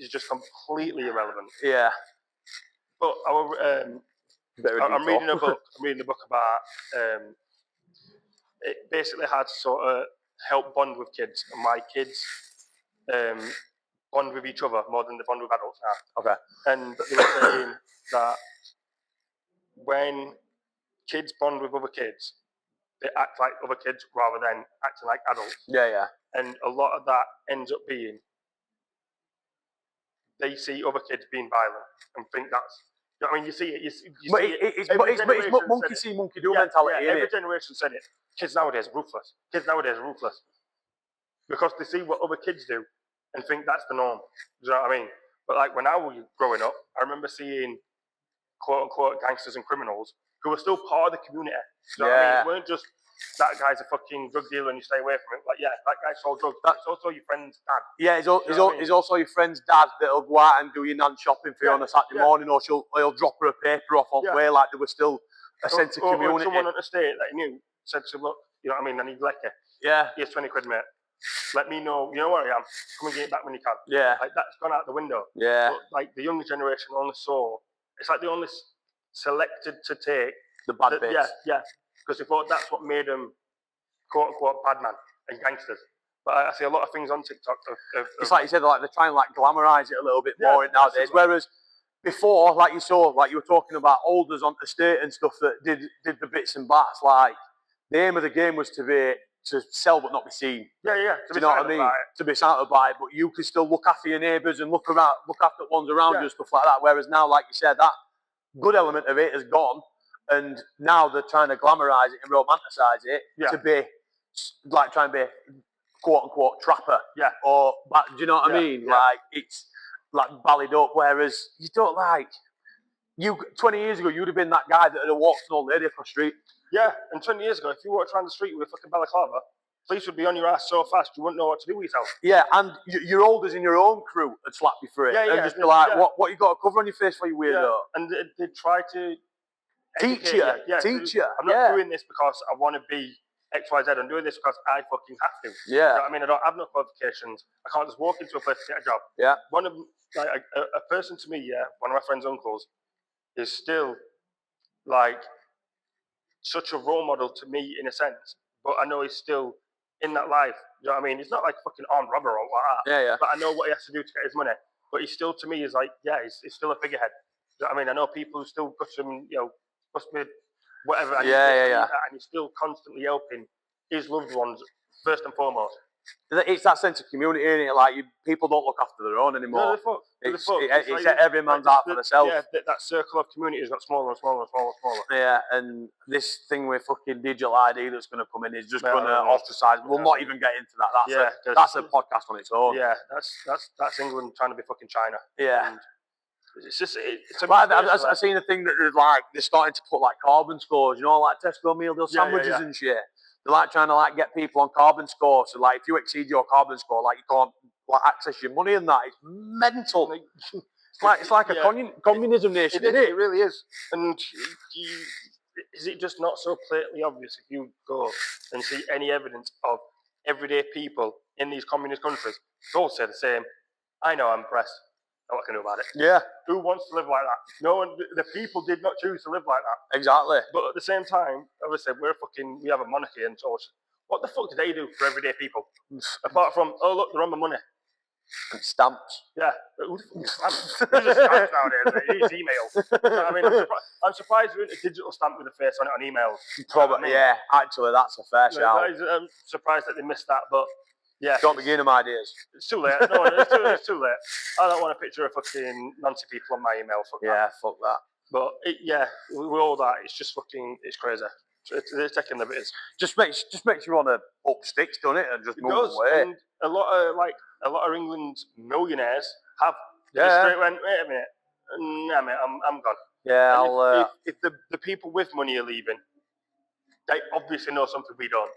is just completely irrelevant. Yeah. But I'm reading a book. I'm reading a book about it basically how to sort of help bond with kids, and why kids bond with each other more than they bond with adults now. Okay. And they were saying that when kids bond with other kids, they act like other kids rather than acting like adults. Yeah. And a lot of that ends up being they see other kids being violent and think that's. You know what I mean, you see it. It's monkey see, monkey do mentality. Every generation said it. Kids nowadays are ruthless. Because they see what other kids do and think that's the norm. Do you know what I mean? But like when I was growing up, I remember seeing quote unquote gangsters and criminals who were still part of the community. Do you know what I mean? It weren't just that guy's a fucking drug dealer and you stay away from him. Like, that guy sold drugs. That's also your friend's dad. Yeah, he's also your friend's dad that'll go out and do your nan shopping for you on a Saturday morning, or he'll drop her a paper off on the way, like there was still a sense of community. Or someone on the estate that he knew said to him, look, you know what I mean, I need liquor. Yeah. Here's 20 quid, mate. Let me know, you know where I am. Come and get it back when you can. Yeah. Like, that's gone out the window. Yeah. But, like, the younger generation only saw, it's like they only selected to take the bad bits. Yeah. Because they thought that's what made them quote unquote bad man and gangsters. But I see a lot of things on TikTok. It's like you said, like they're trying to like glamorize it a little bit more nowadays. Whereas before, like you were talking about holders on the state and stuff that did the bits and bats. Like the aim of the game was to sell but not be seen. Yeah. Do you know what I mean? To be silent about it, but you can still look after your neighbours and look after the ones around you and stuff like that. Whereas now, like you said, that good element of it is gone, and now they're trying to glamorise it and romanticise it to be like trying to be quote unquote trapper. Yeah. Or, do you know what I mean? Yeah. Like it's like ballied up. Whereas you don't 20 years ago, you'd have been that guy that had walked an old lady across the street. Yeah, and 20 years ago, if you walked around the street with a fucking balaclava, police would be on your ass so fast you wouldn't know what to do with yourself. Yeah, and your olders in your own crew would slap you for it. And just be like, what you got a cover on your face for, you weirdo? Yeah. And they try to teach you. I'm not doing this because I want to be X, Y, Z. I'm doing this because I fucking have to. Yeah. You know what I mean? I don't have no qualifications. I can't just walk into a place to get a job. Yeah. One of a person to me, one of my friend's uncles, is still like such a role model to me in a sense, but I know he's still in that life. You know what I mean? He's not like a fucking armed robber or what that. Yeah. But I know what he has to do to get his money. But he still, to me, is like, he's still a figurehead. You know what I mean? I know people who still push him, push me, whatever. And and he's still constantly helping his loved ones first and foremost. It's that sense of community, isn't it? Like people don't look after their own anymore. No, it's like every man's out for themselves. Yeah, that circle of community has got smaller and smaller and smaller and smaller. Yeah, and this thing with fucking digital ID that's going to come in is just going to ostracize. We'll not even get into that. That's a podcast on its own. Yeah, that's England trying to be fucking China. Yeah. And it's just I've seen a thing that they're starting to put like carbon scores, like Tesco meal deal sandwiches and shit. They're like trying to get people on carbon scores. So like if you exceed your carbon score, you can't access your money and that. It's mental. It's like a communism nation. It really is. And is it just not so blatantly obvious if you go and see any evidence of everyday people in these communist countries? They all say the same. I know I'm oppressed. What can I do about it? Yeah. Who wants to live like that? No one. The people did not choose to live like that. Exactly. But at the same time, obviously, we have a monarchy and so what the fuck do they do for everyday people? Apart from, look, they're on the money. And stamps. Yeah. Who the fuck stamps? Who's a stamps nowadays? They use emails. I mean, I'm surprised there isn't a digital stamp with a face on it on emails. Probably, yeah. Actually, that's a fair shout. I'm surprised that they missed that, but yeah. Don't begin them ideas. It's too late. No, it's too late. I don't want a picture of fucking Nancy people on my email. Fuck that. Fuck that. But with all that, it's just fucking, it's crazy. It's taking the bits. Just makes you want to up sticks, doesn't it, and just move away. And a lot of England's millionaires have just straight went, wait a minute, nah, mate, I'm gone. Yeah, if the people with money are leaving, they obviously know something we don't.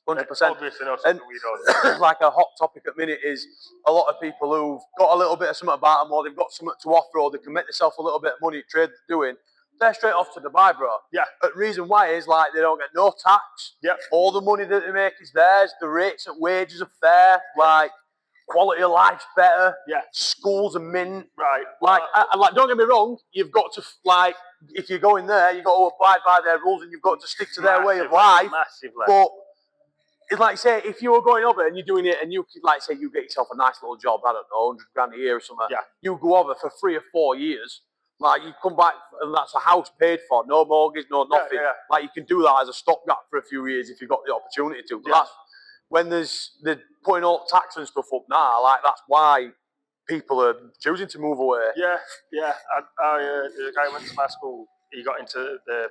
100%. Obviously know something we don't. Like a hot topic at the minute is a lot of people who've got a little bit of something about them, or they've got something to offer, or they can make themselves a little bit of money at trade they're doing. They're straight off to Dubai, bro. Yeah. But the reason why is they don't get no tax. Yep. All the money that they make is theirs. The rates and wages are fair. Quality of life's better. Yeah. Schools are mint. Right. Don't get me wrong. You've got to if you're going there, you've got to abide by their rules and you've got to stick to their way of life. Massively. But it's like, say, if you were going over and you're doing it and you get yourself a nice little job, I don't know, 100 grand a year or something. Yeah. You go over for 3 or 4 years. You come back and that's a house paid for, no mortgage, no nothing. Yeah. You can do that as a stopgap for a few years if you've got the opportunity to. But that's when they're putting all tax and stuff up now. That's why people are choosing to move away. Yeah. There's a guy who went to my school. He got into the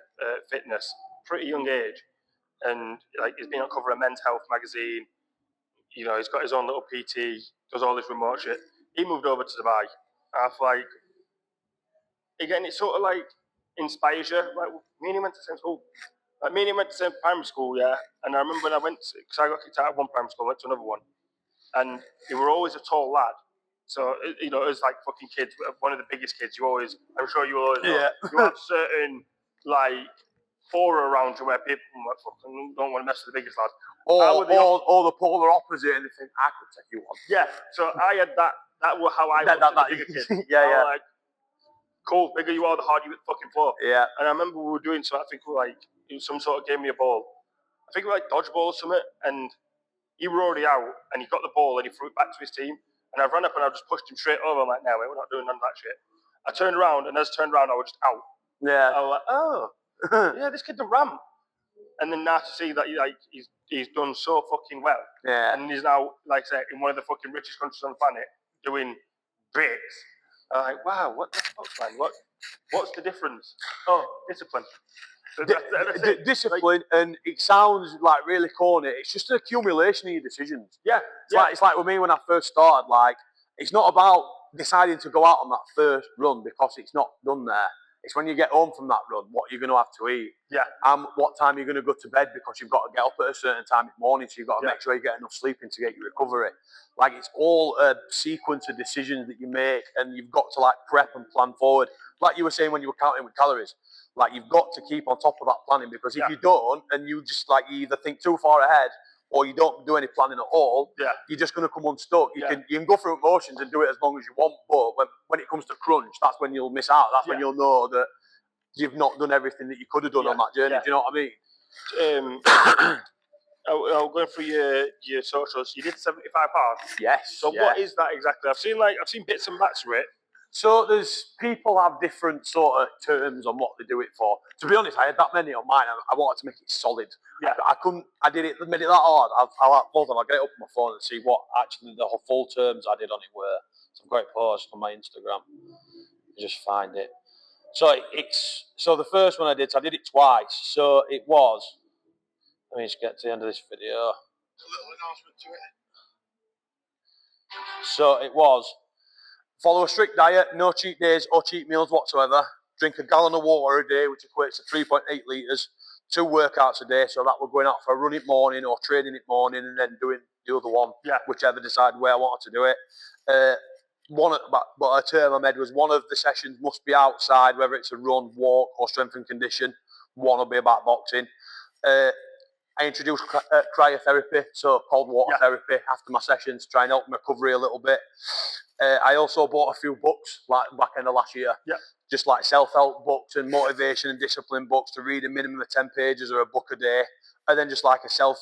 fitness pretty young age, and he's been on cover of Men's Health magazine. He's got his own little PT, does all this remote shit. He moved over to Dubai. Again, it sort of inspires you. Me and him went to the same school. Me and him went to the same primary school, yeah. And I remember when I went, because I got kicked out of one primary school, I went to another one. And they were always a tall lad. So, it was like fucking kids, one of the biggest kids. I'm sure you always know. You have certain, aura around you where people don't want to mess with the biggest lads. Or the polar opposite and they think, I could take you on. Yeah, so I had that. That was how I was the bigger kid. Yeah. Cool, bigger you are, the harder you hit the fucking floor. Yeah. And I remember we were doing so. I think it was some sort of gave me a ball. I think it was dodgeball or something. And he were already out, and he got the ball and he threw it back to his team. And I ran up and I just pushed him straight over. I'm like, no, mate, we're not doing none of that shit. I turned around, and as I turned around, I was just out. Yeah. I was like, oh, yeah, this kid done ramp. And then now to see that he's done so fucking well. Yeah. And he's now, like I said, in one of the fucking richest countries on the planet, doing breaks. I'm like, wow, what the fuck, man? What's the difference? Oh, discipline. Discipline, and it sounds like really corny. It's just an accumulation of your decisions. Yeah. It's like with me when I first started. Like, it's not about deciding to go out on that first run because it's not done there. It's when you get home from that run, what you're going to have to eat. Yeah. And what time you're going to go to bed because you've got to get up at a certain time in the morning, so you've got to make sure you get enough sleep in to get your recovery. Like, it's all a sequence of decisions that you make, and you've got to like prep and plan forward. Like you were saying when you were counting with calories, like you've got to keep on top of that planning, because if you don't, and you just like you either think too far ahead or you don't do any planning at all, you're just going to come unstuck. You can go through motions and do it as long as you want, but when it comes to crunch, that's when you'll miss out. That's when you'll know that you've not done everything that you could have done on that journey. Do you know what I mean? I'll go through your socials. You did 75 bars. Yes. So what is that exactly? I've seen bits and bats for it. So people have different sort of terms on what they do it for. To be honest, I had that many on mine. I wanted to make it solid. Yeah. I made it that hard. I'll get it up on my phone and see what actually the full terms I did on it were. So I've got it paused on my Instagram. Just find it. So the first one I did it twice. So it was. Let me just get to the end of this video. A little announcement to it. So it was. Follow a strict diet, no cheat days or cheat meals whatsoever. Drink a gallon of water a day, which equates to 3.8 litres. 2 workouts a day, so that we're going out for a run in the morning or training in the morning, and then doing the other one, whichever decided where I wanted to do it. But a term I made was one of the sessions must be outside, whether it's a run, walk, or strength and condition. One will be about boxing. I introduced cryotherapy, so cold water therapy after my sessions to try and help my recovery a little bit. I also bought a few books like back in the last year, just like self-help books and motivation and discipline books to read a minimum of 10 pages or a book a day, and then just like a self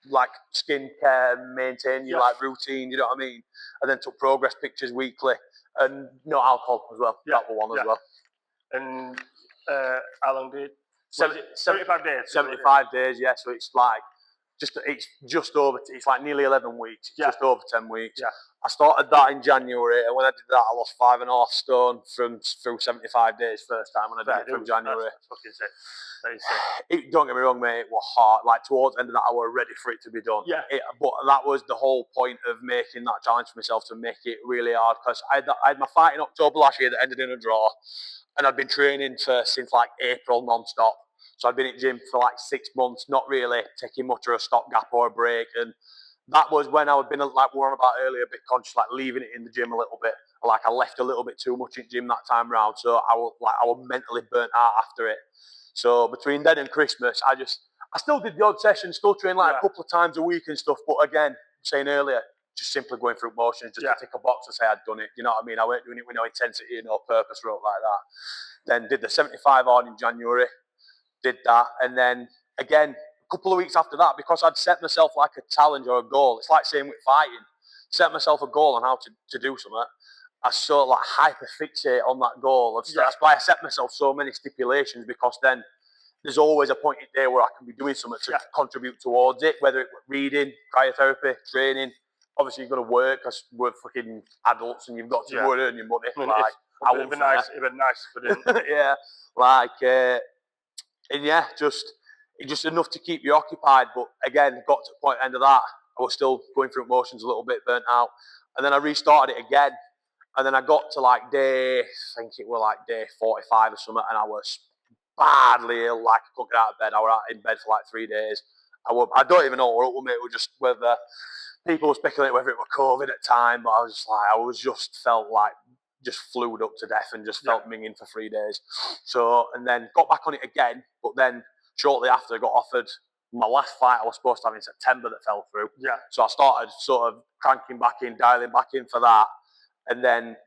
like skincare, maintain your like routine, you know what I mean? And then took progress pictures weekly, and no alcohol as well. That was one as well. And how long did? 75 days. 75 days, yeah. So it's like it's like nearly 11 weeks. It's just over 10 weeks. Yeah. I started that in January, and when I did that, I lost 5.5 stone through 75 days first time when I did it through January. That's fucking sick. That is sick. Don't get me wrong, mate. It was hard. Like towards the end of that, I was ready for it to be done. Yeah. But that was the whole point of making that challenge for myself, to make it really hard, because I had my fight in October last year that ended in a draw, and I'd been training since like April non-stop. So I'd been at gym for like 6 months, not really taking much of a stopgap or a break. And that was when I had been, like we were on about earlier, a bit conscious, like leaving it in the gym a little bit. Like I left a little bit too much in the gym that time round. So I was mentally burnt out after it. So between then and Christmas, I still did the odd session, still trained like a couple of times a week and stuff. But again, saying earlier, just simply going through motions, just to tick a box and say I'd done it. You know what I mean? I weren't doing it with no intensity and no purpose, wrote like that. Then did the 75 hard in January. Did that, and then again a couple of weeks after that, because I'd set myself like a challenge or a goal. It's like saying with fighting, set myself a goal on how to do something. I sort of like hyper fixate on that goal. That's why I set myself so many stipulations, because then there's always a point in the day where I can be doing something to contribute towards it, whether it's reading, cryotherapy, training. Obviously you've got to work because we're fucking adults and you've got to go and earn your money. It'd be nice if it didn't. Yeah, and just enough to keep you occupied. But again, got to the point end of that, I was still going through emotions a little bit, burnt out. And then I restarted it again. And then I got to like day 45 or something, and I was badly ill, like I couldn't get out of bed. I was in bed for like 3 days. I don't even know what it was, just whether people were speculating whether it was COVID at the time, but felt like just flued up to death and just felt minging for 3 days. So, and then got back on it again, but then shortly after I got offered my last fight I was supposed to have in September that fell through. Yeah. So I started sort of cranking back in, dialing back in for that. And then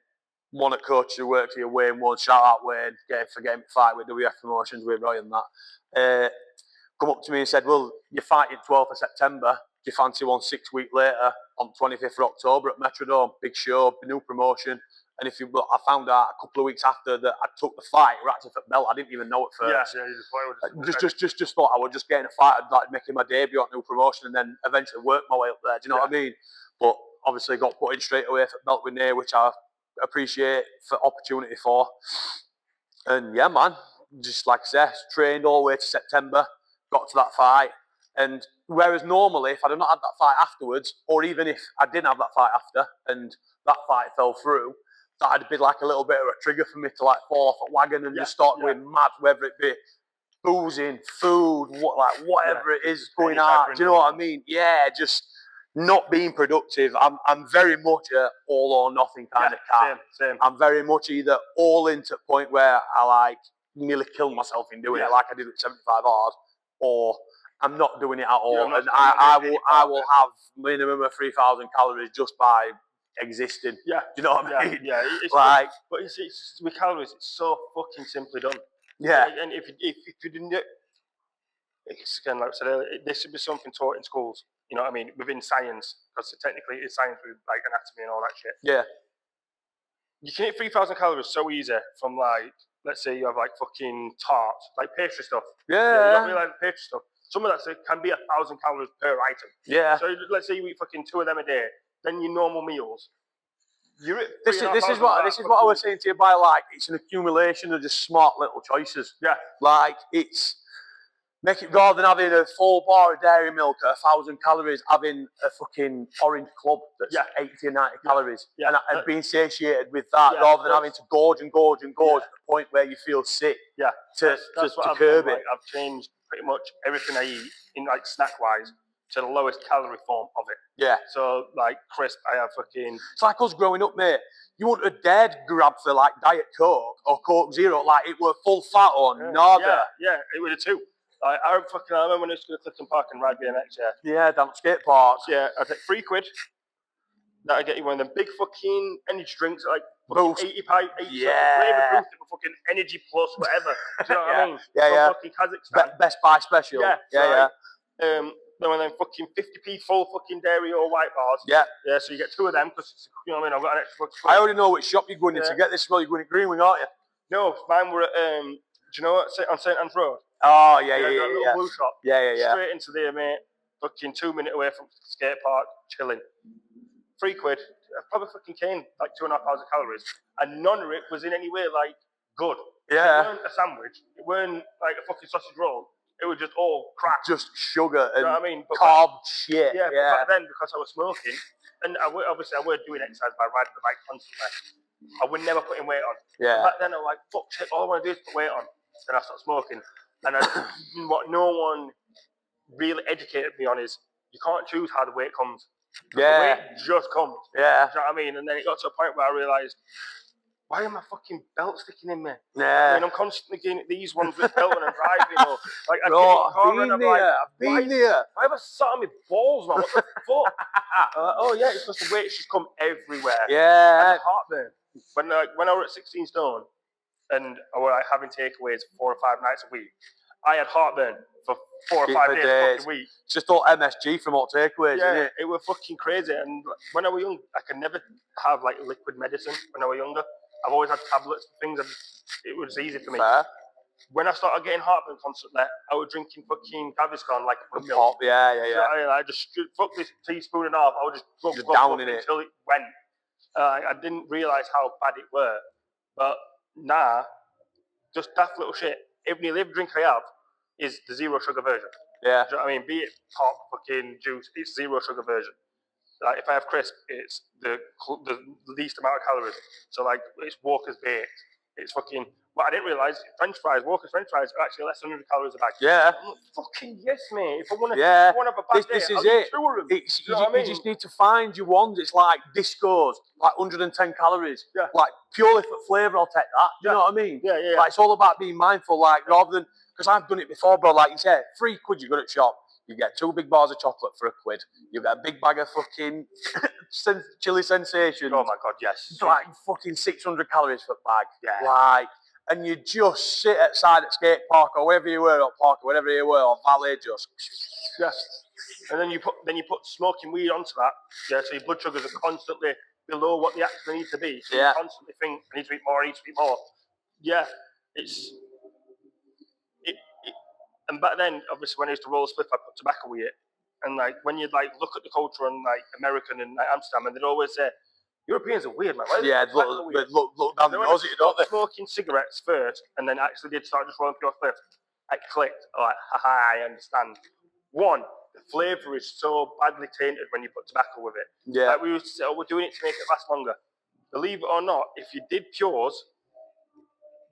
one of the coaches who works here, Wayne Wood, shout out Wayne, for getting me fight with WF Promotions with Roy and that, come up to me and said, well, you're fighting 12th of September. Do you fancy one 6 weeks later on 25th of October at Metrodome? Big show, new promotion. And I found out a couple of weeks after that I took the fight, Ratcliffe at belt. I didn't even know at first. Yeah, just thought I was just getting a fight. I'd like making my debut on new promotion, and then eventually work my way up there. Do you know what I mean? But obviously got put in straight away for belt with Nair, which I appreciate for opportunity for. And yeah, man, just like I said, trained all the way to September, got to that fight. And whereas normally, if I'd have not had that fight afterwards, or even if I didn't have that fight after, and that fight fell through, that'd be like a little bit of a trigger for me to like fall off a wagon and just start going mad, whether it be boozing, food, whatever it is going on. Do you know what I mean? Yeah, just not being productive. I'm very much a all or nothing kind of cat. Same. I'm very much either all in to the point where I like nearly kill myself in doing it, like I did with 75 hard, or I'm not doing it at all. And I will have minimum of 3,000 calories just by existing. Yeah. Do you know what I mean? Yeah. But it's with calories, it's so fucking simply done. Yeah. And if you didn't, it's again, like I said earlier, this should be something taught in schools. You know what I mean? Within science, because technically it's science with like anatomy and all that shit. Yeah. You can hit 3,000 calories so easy from like, let's say you have like fucking tarts, like pastry stuff. Yeah. You don't really like pastry stuff. Some of that stuff can be 1,000 calories per item. Yeah. So let's say you eat fucking 2 of them a day, then your normal meals. You're at this is what I was saying to you by like it's an accumulation of just smart little choices. Yeah. Like it's make it rather than having a full bar of dairy milk at 1,000 calories, having a fucking orange club that's 80 or 90 calories, and being satiated with that rather than having to gorge to the point where you feel sick. Yeah. To curb it. I've changed pretty much everything I eat in like snack wise to the lowest calorie form of it. Yeah. So like crisp, I have fucking. It's like us growing up, mate. You wouldn't have dared grab for like Diet Coke or Coke Zero, like it were full fat or nada. Yeah, it would have too. Like, I remember when I used to go to Clifton Park and ride BMX. Yeah, down at skate parks. Yeah, I'd take £3. That'd get you one of them big fucking energy drinks, like Boost. 80 flavor boost, fucking energy plus whatever. Do you know what I mean? Yeah. Fucking Kazakhstan. Best Buy special. Yeah. Then 50p full fucking dairy or white bars. Yeah. Yeah, so you get 2 of them because, you know what I mean, I've got an extra. I already know which shop you're going in to get this. Well, you're going to Greenwing, aren't you? No, mine were at, do you know what, on St Anne's Road? Oh, yeah. Little blue shop. Yeah. Straight into there, mate. Fucking 2 minutes away from the skate park, chilling. £3. I probably fucking came like 2,500 calories. And none of it was in any way like good. Yeah. It weren't a sandwich. It weren't like a fucking sausage roll. It was just all crap. Just sugar and you know what I mean? carb shit. Yeah, but back then, because I was smoking, and obviously I weren't doing exercise by riding the bike constantly, I would never put weight on. Yeah. Back then I was like, fuck shit, all I want to do is put weight on. Then I started smoking. And what no one really educated me on is you can't choose how the weight comes. The weight just comes. Yeah. Do you know what I mean? And then it got to a point where I realised, why am I fucking belt sticking in me? Yeah. I mean, I'm constantly getting these ones with belt when I'm driving. Or, like, I I've been there. I ever sat on my balls, man. What the fuck? Oh, yeah, it's because the weight's just come everywhere. Yeah. And heartburn. When I was at 16 stone and I was like, having takeaways 4 or 5 nights a week, I had heartburn for 4 or 5 days fucking week. It's just all MSG from all takeaways, isn't it? It was fucking crazy. And when I was young, I could never have like liquid medicine when I was younger. I've always had tablets and things, and it was easy for me. Fair. When I started getting heartburn constantly, I was drinking fucking Gaviscon like a milk. Pop, yeah. So I just fuck this teaspoon and a half. I would just down in it until it went. I didn't realise how bad it were, but just daft little shit. Every drink I have is the 0 sugar version. Yeah. Do you know what I mean? Be it pop, fucking juice, it's 0 sugar version. Like if I have crisp, it's the least amount of calories. So like it's Walker's baked. It's fucking. What I didn't realise, Walker's French fries are actually less than 100 calories a bag. Yeah. I'm like, fucking yes, mate. If I want to have a bad day, this is I'll it. 2 of them. You just need to find your ones. It's like Discos, like 110 calories. Yeah. Like purely for flavour, I'll take that. Do you know what I mean? Yeah. Like it's all about being mindful, like rather than because I've done it before, bro. Like you said, £3 you go to the shop. You get 2 big bars of chocolate for £1. You get a big bag of fucking chili sensations. Oh my god, yes. It's like fucking 600 calories for a bag. Yeah. Like, and you just sit outside at skate park or wherever you were, or park or whatever you were, or valet, just. Yes. And then you put smoking weed onto that. Yeah. So your blood sugars are constantly below what they actually need to be. So you constantly think, I need to eat more, I need to eat more. Yeah, and back then, obviously, when I used to roll a spliff, I put tobacco with it. And like when you like look at the culture and like American and like, Amsterdam, and they'd always say, Europeans are weird, man. Look down the nose, don't they? Smoking cigarettes first, and then actually did start just rolling pure spliffs. I clicked. Like, haha, I understand. One, the flavour is so badly tainted when you put tobacco with it. Yeah. Like we used to say, oh, we're doing it to make it last longer. Believe it or not, if you did pures,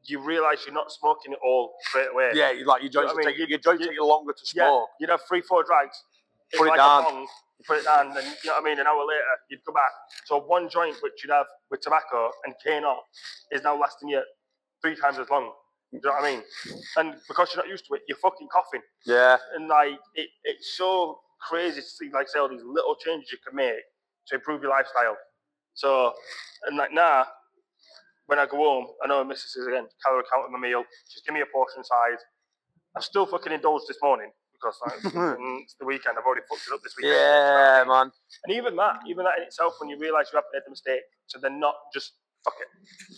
you realise you're not smoking it all straight away. Yeah, like your joints take you longer to smoke. Yeah, you'd have 3-4 drags. Put it down. You put it down, and then, you know what I mean, an hour later, you'd go back. So one joint which you'd have with tobacco and cane on is now lasting you 3 times as long. You know what I mean? And because you're not used to it, you're fucking coughing. Yeah. And like, it's so crazy to see, like, say, all these little changes you can make to improve your lifestyle. So, and like now, when I go home, I know my missus is again calorie counting my meal. She's give me a portion size. I still fucking indulged this morning because like, it's the weekend. I've already fucked it up this weekend. Yeah, man. And even that in itself, when you realise you haven't made the mistake, so then not just fuck it.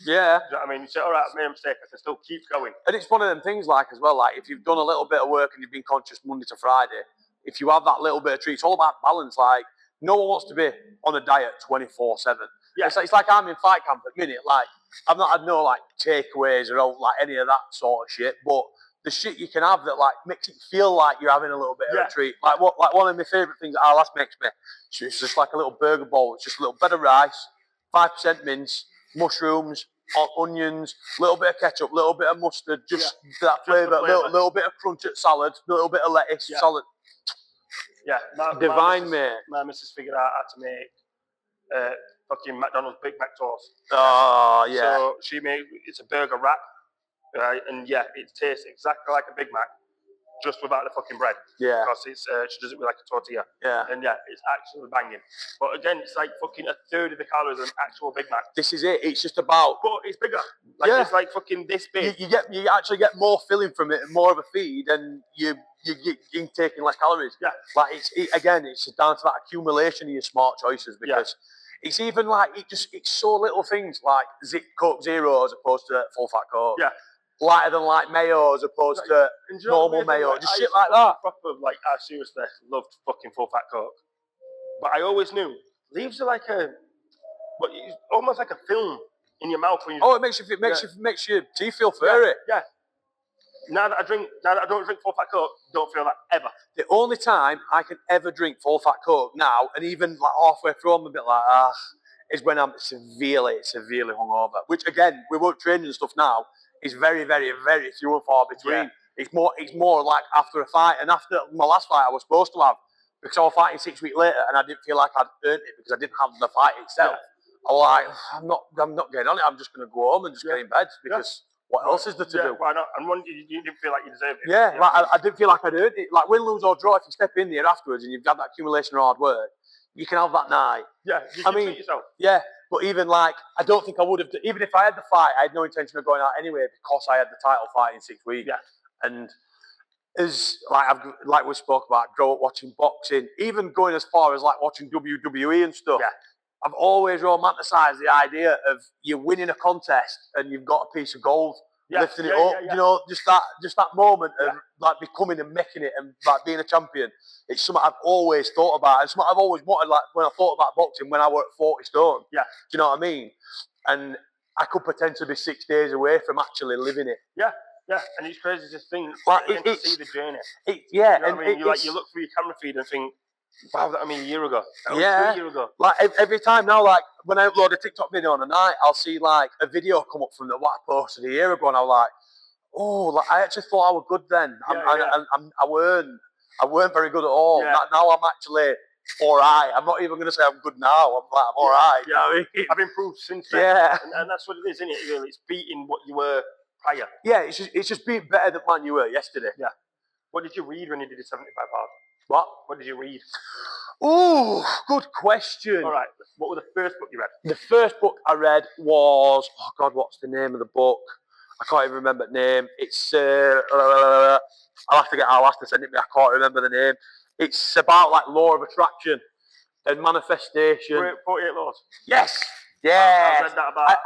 Yeah. You know what I mean? You say, all right, I've made a mistake. I can still keep going. And it's one of them things, like, as well, like, if you've done a little bit of work and you've been conscious Monday to Friday, if you have that little bit of treat, it's all about balance. Like, no one wants to be on a diet 24/7. Yeah. It's like I'm in fight camp at the minute. Like, I've not had no, like, takeaways or, like, any of that sort of shit. But the shit you can have that, like, makes it feel like you're having a little bit of a treat. Like, one of my favourite things that our lass makes me, it's just like a little burger bowl. It's just a little bit of rice, 5% mince, mushrooms, onions, a little bit of ketchup, a little bit of mustard, just that flavour, a little bit of crunch at salad, a little bit of lettuce, salad. Yeah, divine, mate. My missus figured out how to make fucking McDonald's Big Mac toast. Oh, yeah. So she made, it's a burger wrap, right? And yeah, it tastes exactly like a Big Mac, just without the fucking bread. Yeah. Because it's she does it with like a tortilla. Yeah. And yeah, it's actually banging. But again, it's like fucking a third of the calories of an actual Big Mac. This is it. It's just about. But it's bigger. Like it's like fucking this big. You actually get more filling from it and more of a feed, and you're taking less calories. Yeah. Like it's down to that accumulation of your smart choices, because it's even like it's so little things like Coke Zero as opposed to full fat Coke. Yeah. Lighter than like mayo as opposed to normal mayo, just shit like that. Proper, like, I seriously loved fucking full fat Coke, but I always knew leaves are like almost like a film in your mouth when you. Oh, it makes your teeth feel furry. Yeah. Now that I don't drink full fat Coke, don't feel that ever. The only time I can ever drink full fat Coke now, and even like halfway through, I'm a bit like is when I'm severely hungover. Which again, we won't train and stuff now. It's very, very, very few and far between. Yeah. It's more like after a fight, and after my last fight I was supposed to have, because I was fighting 6 weeks later and I didn't feel like I'd earned it because I didn't have the fight itself. Yeah. I was like, I'm not getting on it. I'm just going to go home and just get in bed because what else is there to do? Why not? And one, you didn't feel like you deserved it. Yeah, like I didn't feel like I'd earned it. Like win, lose or draw, if you step in there afterwards and you've got that accumulation of hard work, you can have that night. Yeah, you can treat yourself. Yeah. But even like, I don't think I would have, even if I had the fight, I had no intention of going out anyway because I had the title fight in 6 weeks. Yeah. And as like we spoke about, grow up watching boxing, even going as far as like watching WWE and stuff. Yeah. I've always romanticised the idea of you winning a contest and you've got a piece of gold, lifting it up. You know, just that moment of like becoming and making it and like being a champion. It's something I've always thought about. It's something I've always wanted. Like when I thought about boxing, when I was 40 stone. Yeah. Do you know what I mean? And I could potentially be 6 days away from actually living it. Yeah. Yeah, and it's crazy to think, to see the journey. You know and I mean? You look through your camera feed and think, wow, a year ago. That was 3 years ago. Like every time now, like when I upload a TikTok video on a night, I'll see like a video come up from what I posted a year ago, and I'm like, oh, like, I actually thought I was good then. I weren't very good at all. Yeah. Now I'm actually all right. I'm not even going to say I'm good now. I'm all right. Yeah, you know what I mean? I've improved since then. Yeah. And that's what it is, isn't it? Really, it's beating what you were prior. Yeah, it's just being better than man you were yesterday. Yeah. What did you read when you did the 75 hard? What did you read? Ooh, good question. All right. What was the first book you read? The first book I read was, oh God, what's the name of the book? I can't even remember the name. It's I'll have to send it to me. I can't remember the name. It's about like law of attraction. and manifestation. 48 laws. Yes. Yeah. I read that about.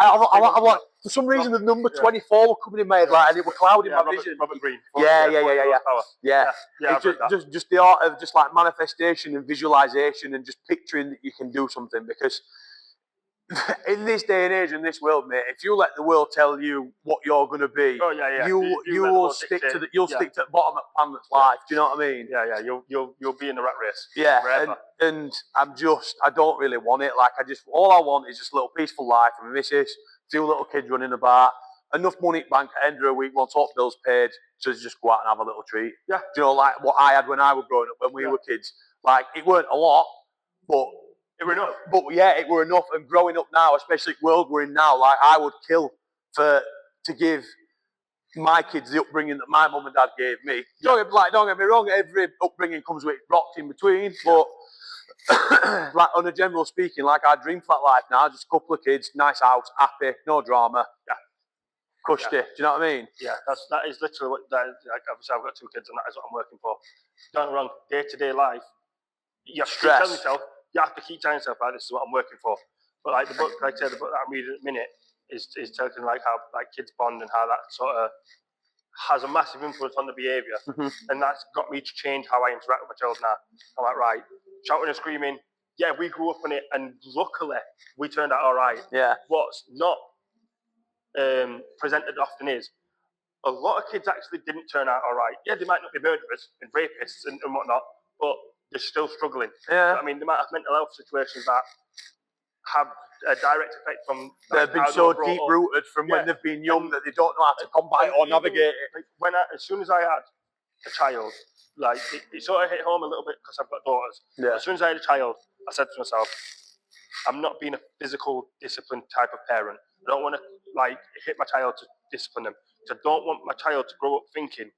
I'm like, for some reason, the number 24 were coming in my head, like, and it was clouding my vision. Robert Greene. Yeah. It's just the art of just like manifestation and visualization and just picturing that you can do something, because in this day and age, in this world, mate, if you let the world tell you what you're going to be, you will stick to the bottom of Planet's life. Do you know what I mean? Yeah. You'll be in the rat race. Yeah, and I don't really want it. Like, all I want is just a little peaceful life with my missus, a few little kids running about, enough money at bank at the end of the week once all bills paid to just go out and have a little treat. Yeah. Do you know, like what I had when I was growing up, when we were kids. Like, it weren't a lot, but it were enough. But yeah, it were enough. And growing up now, especially the world we're in now, like, I would kill to give my kids the upbringing that my mum and dad gave me. Don't get me wrong, every upbringing comes with rocks in between, but like, on a general speaking, like, I dream for that life now, just a couple of kids, nice house, happy, no drama. Yeah. Cushy. Do you know what I mean? Yeah, that is literally what that is. Like, obviously, I've got 2 kids, and that is what I'm working for. Don't get me wrong, day-to-day life, you have to keep telling yourself, like, this is what I'm working for. But like the book, like I said, the book that I'm reading at the minute is telling like how like kids bond and how that sort of has a massive influence on the behaviour. And that's got me to change how I interact with my child now. I'm like, right, shouting and screaming, yeah, we grew up on it, and luckily we turned out all right. Yeah. What's not presented often is a lot of kids actually didn't turn out all right. Yeah, they might not be murderers and rapists and whatnot, but they're still struggling. Yeah. I mean, they might have mental health situations that have a direct effect from. They've been so deep rooted from when they've been young that they don't know how to combat it or navigate it. Like, as soon as I had a child, like it sort of hit home a little bit because I've got daughters. Yeah. As soon as I had a child, I said to myself, I'm not being a physical disciplined type of parent. I don't want to like hit my child to discipline them. So I don't want my child to grow up thinking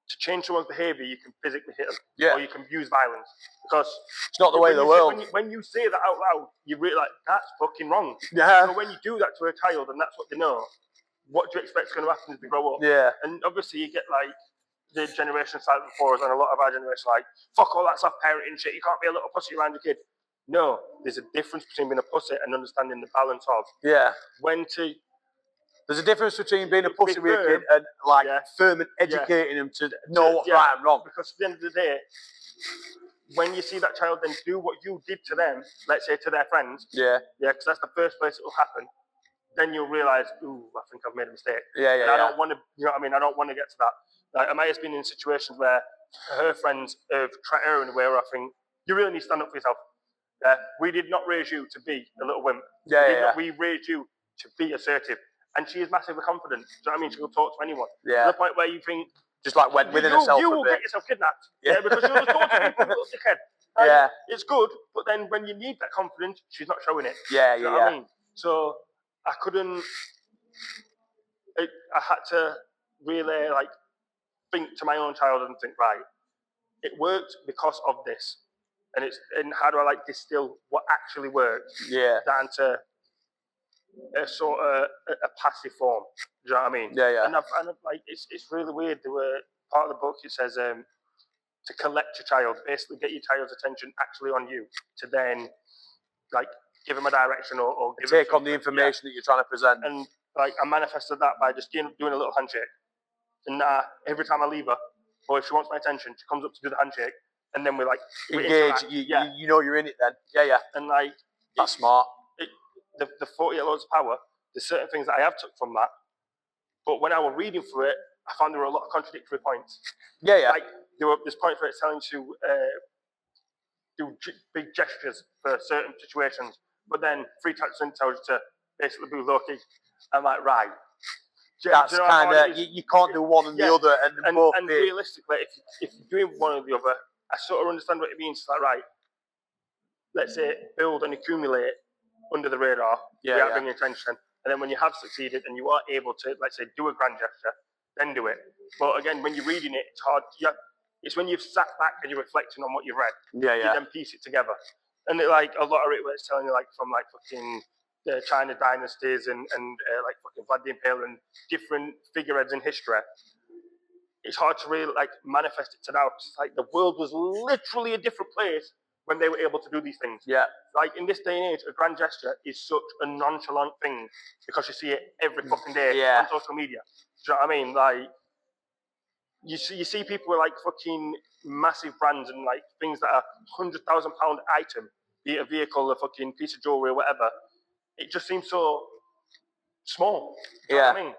to change someone's behaviour, you can physically hit them, or you can use violence, because it's not the way of the world. When you say that out loud, you really like that's fucking wrong. Yeah. So when you do that to a child and that's what they know, what do you expect is going to happen as they grow up? Yeah. And obviously you get like the generation silent before us, and a lot of our generation like fuck all that soft parenting shit. You can't be a little pussy around your kid. No, there's a difference between being a pussy and understanding the balance of when to. There's a difference between being a pussy with a kid and like firm and educating them to know what's right and wrong. Because at the end of the day, when you see that child then do what you did to them, let's say to their friends, because that's the first place it will happen, then you'll realise, ooh, I think I've made a mistake. I don't want to, you know what I mean? I don't want to get to that. Like, Amaya's been in situations where her friends have tried her in a way where I think, you really need to stand up for yourself. We did not raise you to be a little wimp. We raised you to be assertive. And she is massively confident. Do you know what I mean? She will talk to anyone. Yeah. To the point where you think... Just like went within herself you will get yourself kidnapped. Because you'll just talk to people, little dickhead. It's good, but then when you need that confidence, she's not showing it. Do you know what I mean? So I couldn't... I had to really like think to my own child and think, right, it worked because of this. And how do I like distill what actually worked down to a sort of a passive form. Do you know what I mean? And I've like it's really weird. There were part of the book it says to collect your child, basically get your child's attention actually on you, to then like give him a direction or give take on the information that you're trying to present. And like I manifested that by just doing a little handshake. And every time I leave her, or if she wants my attention, she comes up to do the handshake, and then we like engage. You know you're in it then. Yeah. And like that's smart. The 48 Laws of Power, there's certain things that I have took from that, but when I was reading through it, I found there were a lot of contradictory points. Like there's points where it's telling you to do big gestures for certain situations, but then free touch tells you to basically be low-key. I'm like, right. That's kind of, you can't do one and the other, and both. And realistically, if you're doing one or the other, I sort of understand what it means. It's like, right, let's say build and accumulate under the radar, without bringing attention. And then when you have succeeded and you are able to, let's say, do a grand gesture, then do it. But again, when you're reading it, it's hard. It's when you've sat back and you're reflecting on what you've read, you then piece it together. And like a lot of it, where it's telling you like from like fucking the China dynasties and like fucking Vlad the Impaler and different figureheads in history. It's hard to really like manifest it to now. It's like the world was literally a different place when they were able to do these things. Yeah. Like in this day and age, a grand gesture is such a nonchalant thing because you see it every fucking day on social media. Do you know what I mean? Like you see people with like fucking massive brands and like things that are £100,000 item, be it a vehicle, a fucking piece of jewelry, or whatever. It just seems so small. Do you know what I mean?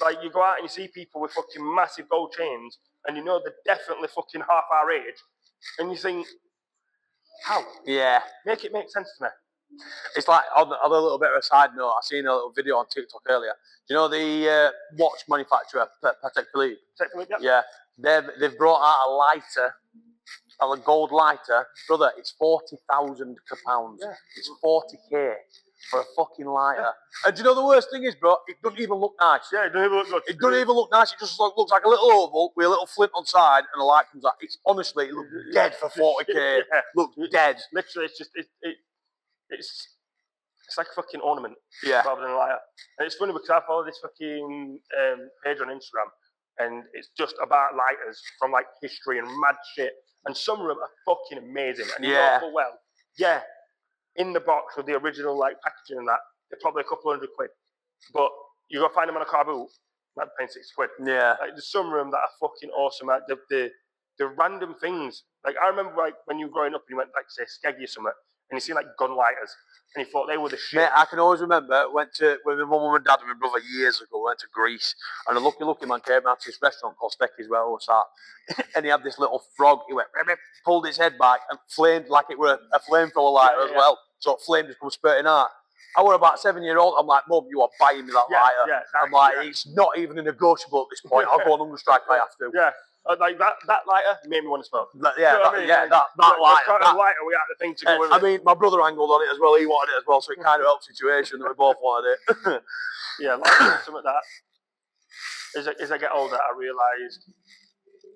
Like you go out and you see people with fucking massive gold chains, and you know they're definitely fucking half our age, and you think, how? Yeah. Make it make sense to me. It's like, on a little bit of a side note, I seen a little video on TikTok earlier. Do you know the watch manufacturer, Patek Philippe? Patek Philippe, yeah. They've brought out a lighter, a gold lighter. Brother, it's £40,000. Yeah. It's 40k for a fucking lighter. Yeah. And do you know the worst thing is, bro? It doesn't even look nice. Yeah, it doesn't even look good. It doesn't even look nice. It just looks like a little oval with a little flint on side and a light comes out. It's honestly, it looks dead for 40k. Yeah. Looks dead. Literally, it's just, it's like a fucking ornament rather than a lighter. And it's funny because I follow this fucking page on Instagram, and it's just about lighters from like history and mad shit. And some of them are fucking amazing. And you know full well, in the box with the original like packaging and that, they're probably a couple £100. But you go find them on a car boot, might be paying £60. Yeah. Like there's some of them that are fucking awesome. Like the random things. Like I remember like when you were growing up and you went like say Skeggy or something, and you see like gun lighters, and you thought they were the shit. Mate, I can always remember with my mum and dad and my brother years ago, went to Greece, and a lucky man came out to this restaurant called Specky's where I was at, and he had this little frog. He went, pulled his head back and flamed like it were a flamethrower lighter as well. So it flame just come spurting out. I was about 7-year-old. I'm like, Mum, you are buying me that lighter. Yeah, I'm like, it's not even a negotiable at this point. I'll go on hunger strike if I have to. Yeah. Like that lighter made me want to smoke. That lighter. That lighter, we had the thing to go with it. I mean, my brother angled on it as well. He wanted it as well, so it kind of helped the situation that we both wanted it. Yeah, like some of that. As I get older, I realised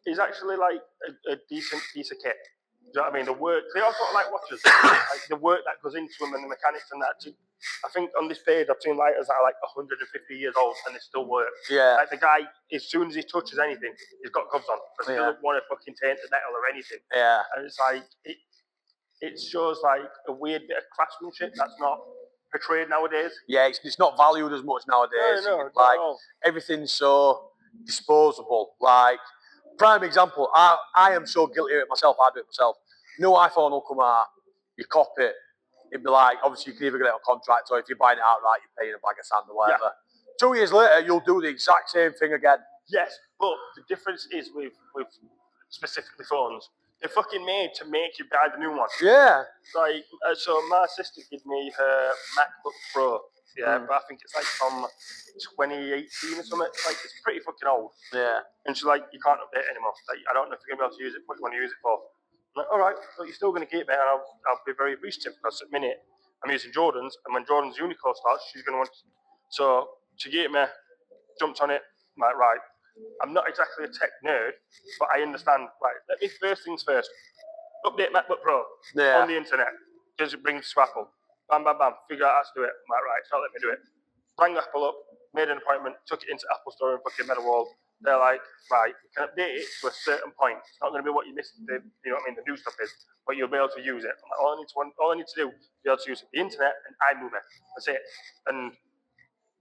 it's actually like a decent piece of kit. Do you know what I mean? The work, they also like watches, like the work that goes into them and the mechanics and that. I think on this page I've seen lighters that are like 150 years old and they still work. Yeah. Like the guy, as soon as he touches anything, he's got gloves on because he doesn't want to fucking taint the metal or anything. Yeah. And it's like it shows like a weird bit of craftsmanship that's not portrayed nowadays. Yeah, it's not valued as much nowadays. No, like everything's so disposable. Like prime example, I am so guilty of it myself. I do it myself. No iPhone will come out. You cop it. It'd be like, obviously you can either get it on contract or if you're buying it outright, you're paying a bag of sand or whatever. Yeah. 2 years later, you'll do the exact same thing again. Yes, but the difference is with specifically phones, they're fucking made to make you buy the new one. Yeah. Like, so my sister gave me her MacBook Pro, but I think it's like from 2018 or something. Like, it's pretty fucking old. Yeah. And she's like, you can't update it anymore. Like, I don't know if you're going to be able to use it, what you want to use it for. I'm like, all right, so you're still going to keep it, and I'll be very appreciative because at the minute I'm using Jordan's, and when Jordan's Uniqlo starts, she's going to want. So she gave me, jumped on it. I'm like, right, I'm not exactly a tech nerd, but I understand. Right, let me first things first. Update MacBook Pro on the internet because it brings Apple. Bam, bam, bam. Figure out how to do it. I'm like, right, so let me do it. Rang Apple up, made an appointment, took it into Apple Store in fucking Meadowhall. They're like, right, you can update it to a certain point. It's not going to be what you missed, you know what I mean, the new stuff is, but you'll be able to use it. I'm like, all I need to do is be able to use the internet and iMovie. That's it. And,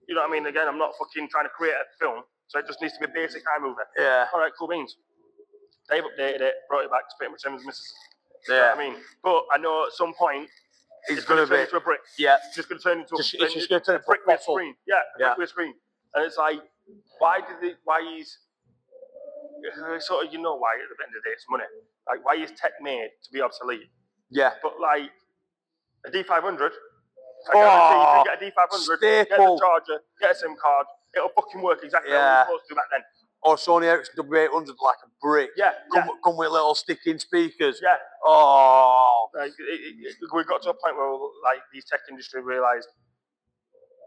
you know what I mean, again, I'm not fucking trying to create a film, so it just needs to be basic iMovie. Yeah. All right, cool beans. They've updated it, brought it back to pretty much same as Mrs. Yeah. You know what I mean? But I know at some point, it's going to turn into a brick. Yeah. It's just going to turn into it's just going to turn a brick with a screen. Yeah, a brick with a screen. And it's like, why is sort of, you know why at the end of the day it's money. Like, why is tech made to be obsolete? Yeah. But like a D500, I guarantee you can get a D500, get a charger, get a SIM card, it'll fucking work exactly how it's supposed to back then. Or Sony Ericsson W800 like a brick. Yeah. Come with little sticking speakers. Yeah. Oh. Like, we got to a point where like these tech industry realised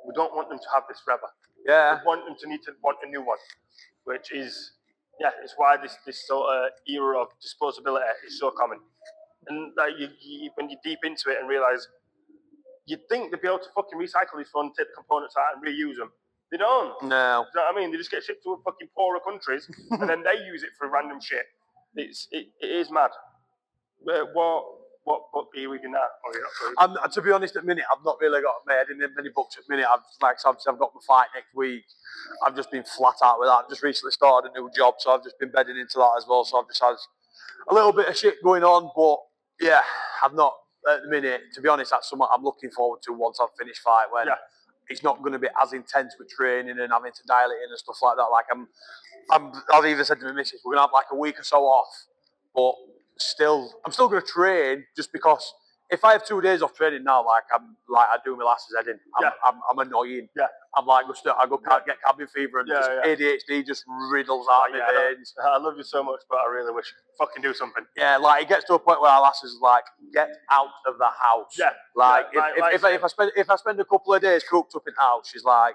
we don't want them to have this forever. Yeah. We want them to want a new one, which is, it's why this sort of era of disposability is so common. And like when you're deep into it and realise, you'd think they'd be able to fucking recycle these phones, take the components out and reuse them. They don't. No. You know what I mean? They just get shipped to fucking poorer countries and then they use it for random shit. It is mad. But what what book are you reading now? Or you're not to be honest, at the minute, I've not really got my head in many books at the minute. I've got my fight next week. I've just been flat out with that. I've just recently started a new job, so I've just been bedding into that as well. So I've just had a little bit of shit going on, but yeah, I've not at the minute. To be honest, that's something I'm looking forward to once I've finished fight. When it's not going to be as intense with training and having to dial it in and stuff like that. Like I've even said to my missus, we're gonna have like a week or so off, but I'm still gonna train just because if I have 2 days off training now, I do my lasses head in, I'm annoying. Yeah. I'm like, I can't get cabin fever and ADHD just riddles out my veins. I love you so much, but I really wish fucking do something. Yeah, like it gets to a point where our lasses is like, get out of the house. Yeah. Like if I spend a couple of days cooped up in the house, she's like,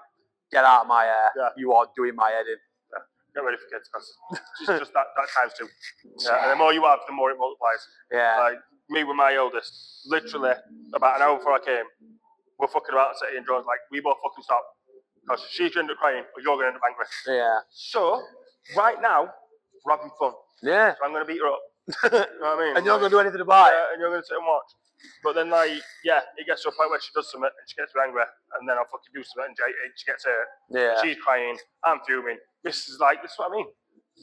get out of my hair. Yeah. You are doing my head in. Yeah. Get ready for kids, because just that times two. Yeah. And the more you have, the more it multiplies. Yeah. Like me with my oldest, literally about an hour before I came, we're fucking about the city and John's like, we both fucking stop. Because she's going to end up crying, but you're going to end up angry. Yeah. So, right now, we're having fun. Yeah. So I'm going to beat her up. You know what I mean? And you're not going to do anything about it. And you're going to sit and watch. But then, like, it gets to a point where she does something and she gets angry, and then I'll fucking do something and she gets hurt. Yeah. She's crying, I'm fuming. This is what I mean.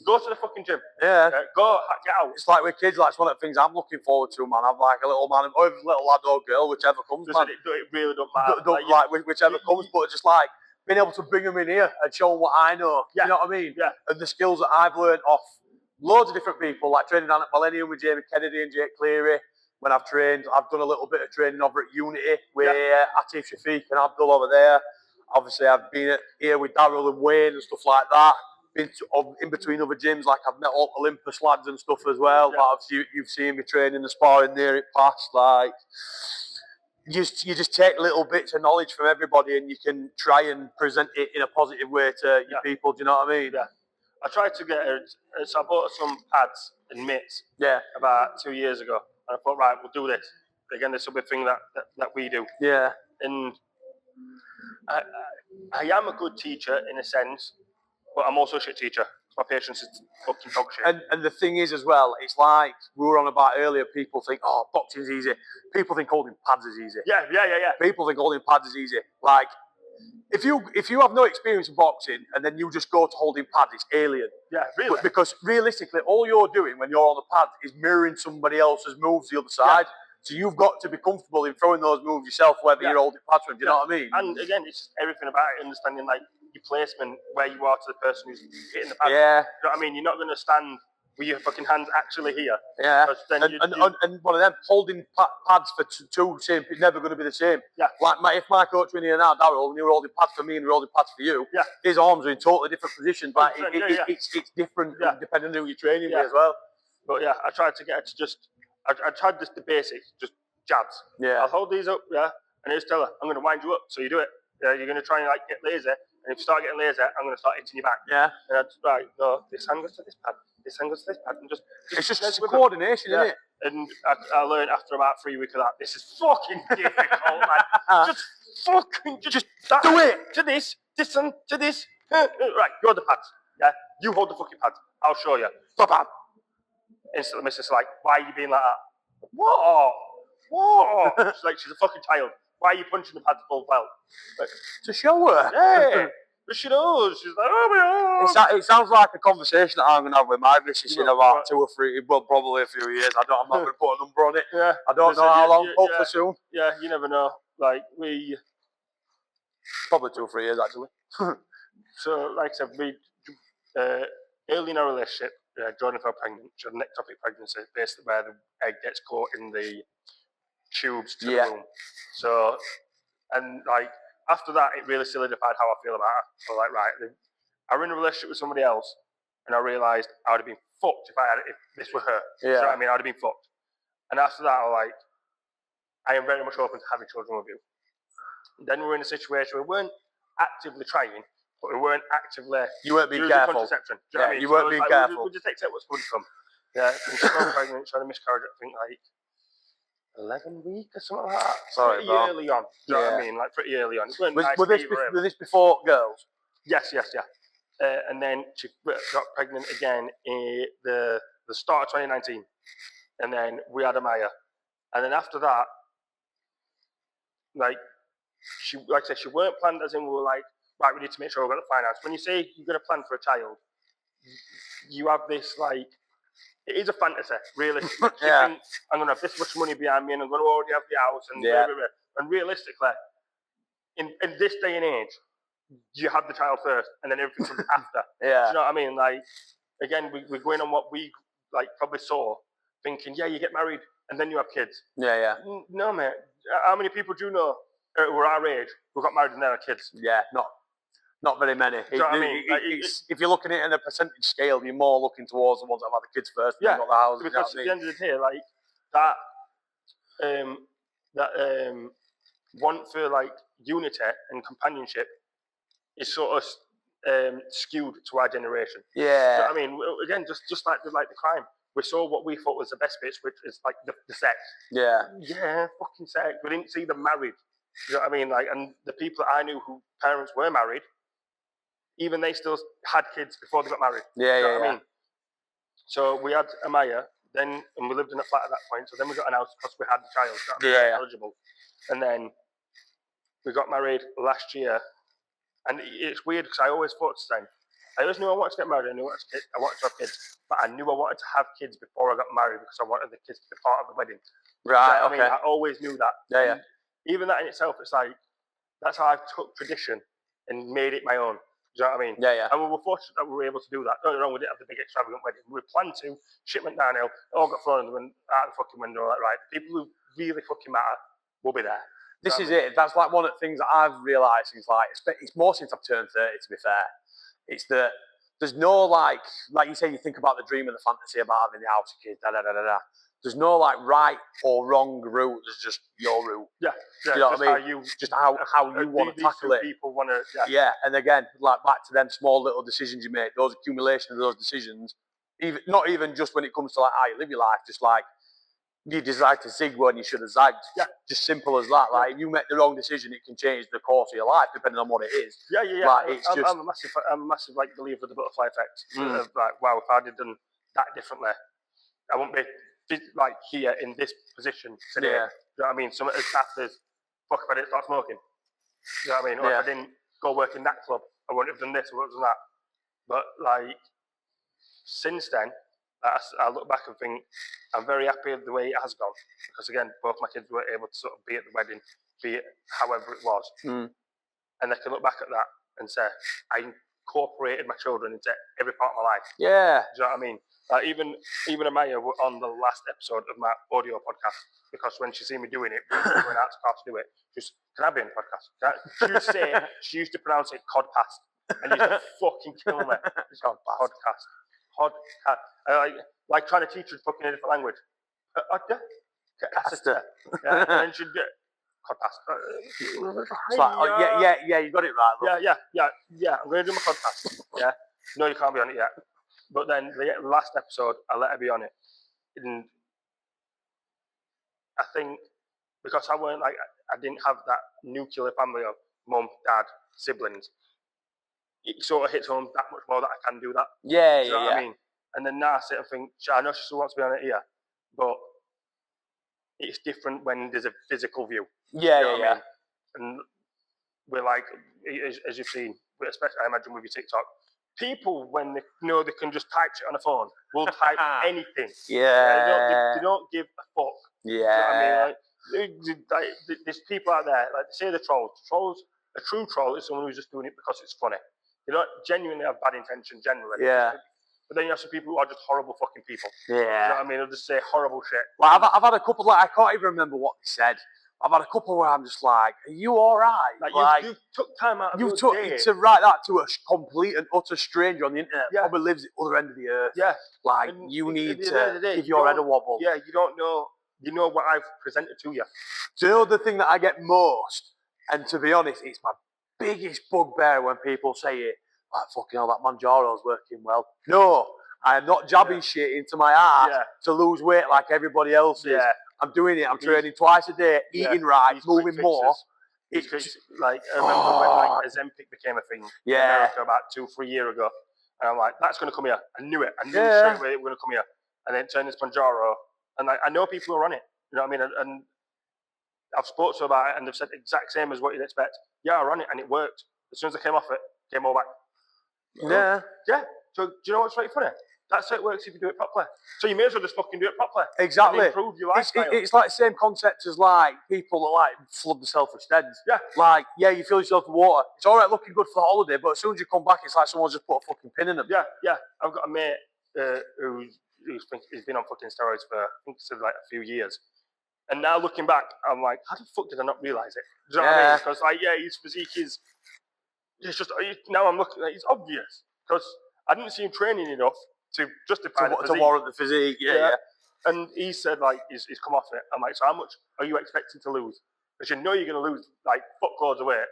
Go to the fucking gym. Yeah. Go, get out. It's like with kids, like, it's one of the things I'm looking forward to, man. I'm like a little man, or a little lad or girl, whichever comes, man. It really don't matter. Whichever comes, but just like, being able to bring them in here and show them what I know. Yeah. You know what I mean? Yeah. And the skills that I've learned off loads of different people, like training down at Millennium with Jamie Kennedy and Jake Cleary. When I've trained, I've done a little bit of training over at Unity with Atif Shafiq and Abdul over there. Obviously, I've been here with Daryl and Wayne and stuff like that. Been in between other gyms, like I've met all Olympus lads and stuff as well. Yeah. But obviously, you've seen me training and sparring there at past, like. You just take little bits of knowledge from everybody and you can try and present it in a positive way to your people. Do you know what I mean? Yeah. I tried to get so I bought some pads and mitts about 2 years ago. And I thought, right, we'll do this. Again, this will be a thing that we do. Yeah. And I am a good teacher in a sense, but I'm also a shit teacher. My patience is fucking dog shit. And the thing is as well, it's like we were on about earlier, people think, oh, boxing's easy. People think holding pads is easy. Yeah. People think holding pads is easy. Like, if you have no experience in boxing and then you just go to holding pads, it's alien. Yeah, really. Because realistically, all you're doing when you're on the pad is mirroring somebody else's moves the other side. Yeah. So you've got to be comfortable in throwing those moves yourself, whether you're holding pads from. Do you know what I mean? And again, it's just everything about it, understanding like your placement, where you are to the person who's hitting the pad. Yeah. You know what I mean? You're not going to stand with your fucking hands actually here. Yeah. And one of them holding pads for two same, it's never going to be the same. Yeah. Like if my coach were in here now, Daryl, and you were holding pads for me and we were holding pads for you, his arms are in totally different positions. But it's different depending on who you're training with as well. But yeah, I tried to get her to just. I tried just the basics, just jabs. Yeah. I'll hold these up, and just tell her, I'm going to wind you up, so you do it. You're going to try and like get lazy, and if you start getting lazy, I'm going to start hitting you back. Yeah. And no, this hand goes to this pad, this hand goes to this pad, and it's just coordination, isn't it? And I learned after about 3 weeks of that, this is fucking difficult, man. Just fucking just do it to this and to this. Right, you're the pads. Yeah, you hold the fucking pads. I'll show you. Bam. Instantly, Mrs. like, why are you being like that? What? She's a fucking child. Why are you punching the pad full belt? Like, to show her. Yeah. But she knows. She's like, oh my God. It sounds like a conversation that I'm going to have with my missus in about 2 or 3, well, probably a few years. I'm not going to put a number on it. Yeah. I don't know how long, hopefully soon. Yeah, you never know. Like, probably 2 or 3 years, actually. So, like I said, we, early in our relationship, Jordan fell pregnant. She had an ectopic pregnancy, basically where the egg gets caught in the tubes to the womb. So, and like after that, it really solidified how I feel about her. So, like, right, I were in a relationship with somebody else, and I realised I would have been fucked if this were her. Yeah. You know what I mean? I would have been fucked. And after that, I am very much open to having children with you. And then we were in a situation where we weren't actively trying. But we weren't actively. You weren't being careful. Contraception. Do you know what I mean? You weren't being careful. We just accept what's going to come. Yeah, and she got pregnant, she had a miscarriage, I think, like 11 weeks or something like that. Sorry, pretty early on. Do you know what I mean? Like pretty early on. Was this before girls? Yes. And then she got pregnant again in the start of 2019. And then we had Amaya. And then after that, like I said, she weren't planned as in we were like, right, we need to make sure we've got the finance. When you say you're going to plan for a child, you have this like, it is a fantasy, realistically. You think, I'm going to have this much money behind me and I'm going to already have the house and blah, blah, blah. And realistically, in this day and age, you have the child first and then everything comes after. Do you know what I mean? Like, again, we're going on what we like probably saw, thinking, yeah, you get married and then you have kids. No, mate. How many people do you know who are our age who got married and then have kids? Not very many. Do you know what I mean? If you're looking at it in a percentage scale, you're more looking towards the ones that have had the kids first. And got the house. Because at the end of the day, like that want for like unity and companionship is sort of skewed to our generation. Yeah. Do you know what I mean? Again, just like the crime. We saw what we thought was the best bits, which is like the sex. Yeah, fucking sex. We didn't see them married. You know what I mean? Like, and the people that I knew whose parents were married, even they still had kids before they got married. You know what I mean? So we had Amaya, then, and we lived in a flat at that point. So then we got an house because we had the child. Eligible. And then we got married last year, and it's weird because I always thought the same. I always knew I wanted to get married. I wanted to have kids, but I knew I wanted to have kids before I got married because I wanted the kids to be part of the wedding. Right. I mean, I always knew that. And even that in itself, it's like that's how I took tradition and made it my own. Do you know what I mean? And we were fortunate that we were able to do that. Don't get me wrong, we didn't have the big extravagant wedding. We planned to, shit went downhill, it all got thrown out the fucking window. Like, right, people who really fucking matter will be there. This is it. That's like one of the things that I've realised is like, it's more since I've turned 30, to be fair. It's that there's no like you say, you think about the dream and the fantasy about having the house, kids, There's no like right or wrong route. There's just your route. Yeah. You know what I mean? Just how you want to tackle it. People want to. Yeah, and again, like back to them small little decisions you make, those accumulation of those decisions. Even not even just when it comes to like how you live your life, just like you decide to zig when you should have zagged. Yeah. Just simple as that. Like if you make the wrong decision, it can change the course of your life depending on what it is. Yeah. Like, I'm a massive like believer of the butterfly effect. Of, like, wow, if I'd have done that differently, I wouldn't be like here in this position today. You know what I mean? Something as daft as fuck if I didn't start smoking. You know what I mean? Or if I didn't go work in that club, I wouldn't have done this, I wouldn't have done that. But like since then, I look back and think I'm very happy with the way it has gone because again, both my kids were able to sort of be at the wedding, be it however it was, and they can look back at that and say I incorporated my children into every part of my life. Yeah, do you know what I mean? Even Amaya were on the last episode of my audio podcast because when she seen me doing it, we were going out to car to do it. Just can I be in the podcast? She used to pronounce it codpast, and used to fucking kill me. Podcast. Like trying to teach her fucking a different language. And then she'd get codpast. It's like, you got it right. Look. Yeah. I'm going to do my codpast. Yeah. No, you can't be on it yet. But then the last episode, I let her be on it. And I think because I didn't have that nuclear family of mum, dad, siblings, it sort of hits home that much more that I can do that. You know what I mean? And then now I sit and think, I know she still wants to be on it here, but it's different when there's a physical view. You know what I mean? And we're like, as you've seen, especially I imagine with your TikTok, people when they know they can just type shit on a phone will type anything. They don't give a fuck. You know what I mean? Like, there's people out there, like they say the trolls. A true troll is someone who's just doing it because it's funny. They don't genuinely have bad intention generally. But then you have some people who are just horrible fucking people. You know what I mean? They'll just say horrible shit. Well, I've had a couple, like, I can't even remember what they said. I've had a couple where I'm just like, are you all right? Like you took time out of your day to write that to a complete and utter stranger on the internet, probably lives at the other end of the earth. Yeah. Like, and you need to give your head a wobble. Yeah, you don't know. You know what I've presented to you. Do you know the thing that I get most? And to be honest, it's my biggest bugbear when people say it. Like, fucking hell, that Manjaro's working well. No, I am not jabbing shit into my ass to lose weight like everybody else is. I'm doing it. I'm training twice a day, eating right, moving more. It's like, I remember when like Ozempic became a thing in America about 2-3 years ago. And I'm like, that's going to come here. I knew it. I knew straight away it was going to come here. And then it turned into Manjaro. And like, I know people who are on it. You know what I mean? And I've spoken to them about it, and they've said exact same as what you'd expect. Yeah, I ran it, and it worked. As soon as I came off it, came all back. Yeah. Yeah. So do you know what's really funny? That's how it works if you do it properly. So you may as well just fucking do it properly. Exactly. And improve your lifestyle. It's like the same concept as like people that like flood themselves with steads. Yeah. Like, yeah, you fill yourself with water. It's all right looking good for the holiday, but as soon as you come back, it's like someone's just put a fucking pin in them. Yeah, yeah. I've got a mate who's been on fucking steroids for, I think it's like a few years. And now looking back, I'm like, how the fuck did I not realise it? Do you know what I mean? Because like, yeah, his physique is, it's just, now I'm looking at it, it's obvious. Because I didn't see him training enough to justify the physique. To warrant the physique, yeah. And he said, like, he's come off it. I'm like, so how much are you expecting to lose? Because you know you're going to lose, like, fuckloads of weight.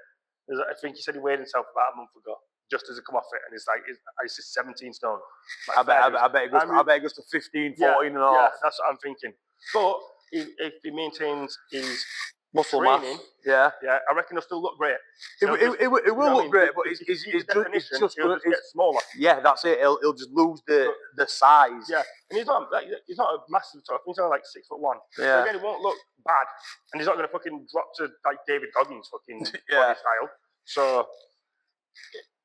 I think he said he weighed himself about a month ago, just as he come off it. And it's like, it's just 17 stone. Like, I bet it goes to 15, 14 and a half. Yeah, that's what I'm thinking. But if he maintains his muscle training, mass, yeah, I reckon he'll still look great. It will look great, but it's just going to get smaller. Yeah, that's it. He'll just lose the size. Yeah, and he's not a massive sort of. He's only like 6'1". Yeah. So again, it won't look bad, and he's not going to fucking drop to like David Goggins fucking body style. So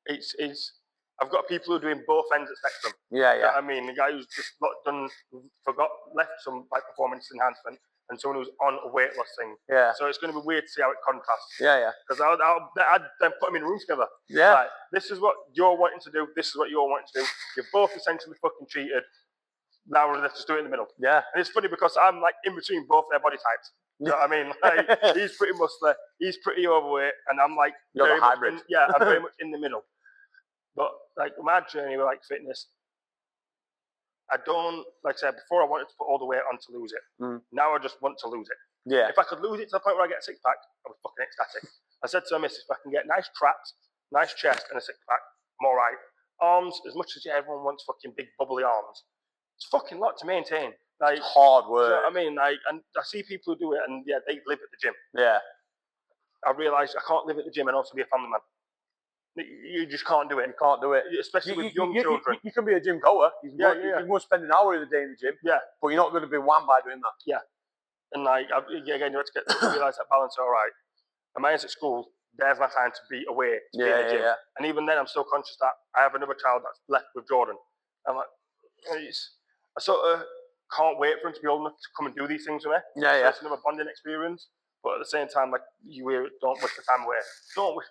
it's. I've got people who are doing both ends of the spectrum. Yeah, yeah. I mean, the guy who's just left some like performance enhancement, and someone who's on a weight loss thing. Yeah. So it's going to be weird to see how it contrasts. Yeah, yeah. Because I'd then put them in rooms together. Yeah. Like, this is what you're wanting to do. This is what you're wanting to do. You're both essentially fucking cheated. Now let's just do it in the middle. Yeah. And it's funny because I'm like in between both their body types. You know what I mean? Like, he's pretty muscular. He's pretty overweight, and I'm like you're the hybrid. I'm very much in the middle. But like my journey with like fitness, I don't, like I said before, I wanted to put all the weight on to lose it. Now I just want to lose it. Yeah. If I could lose it to the point where I get a six pack, I was fucking ecstatic. I said to my missus, if I can get nice traps, nice chest, and a six pack, I'm all right. Arms, as much as everyone wants fucking big bubbly arms, it's fucking a lot to maintain. Like, it's hard work. You know what I mean? Like, and I see people who do it, and yeah, they live at the gym. Yeah. I realised I can't live at the gym and also be a family man. You just can't do it. You can't do it. Especially with young children. You can be a gym goer. You can spend an hour in the day in the gym. Yeah. But you're not going to be wham by doing that. Yeah. And like, again, you have to realise that balance, all right. And mine is at school, there's my time to be away, to be in the gym. Yeah. And even then, I'm still conscious that I have another child that's left with Jordan. I'm like, I sort of can't wait for him to be old enough to come and do these things with me. Yeah, yeah. It's another bonding experience. But at the same time, like, you don't wish the time away. I don't wish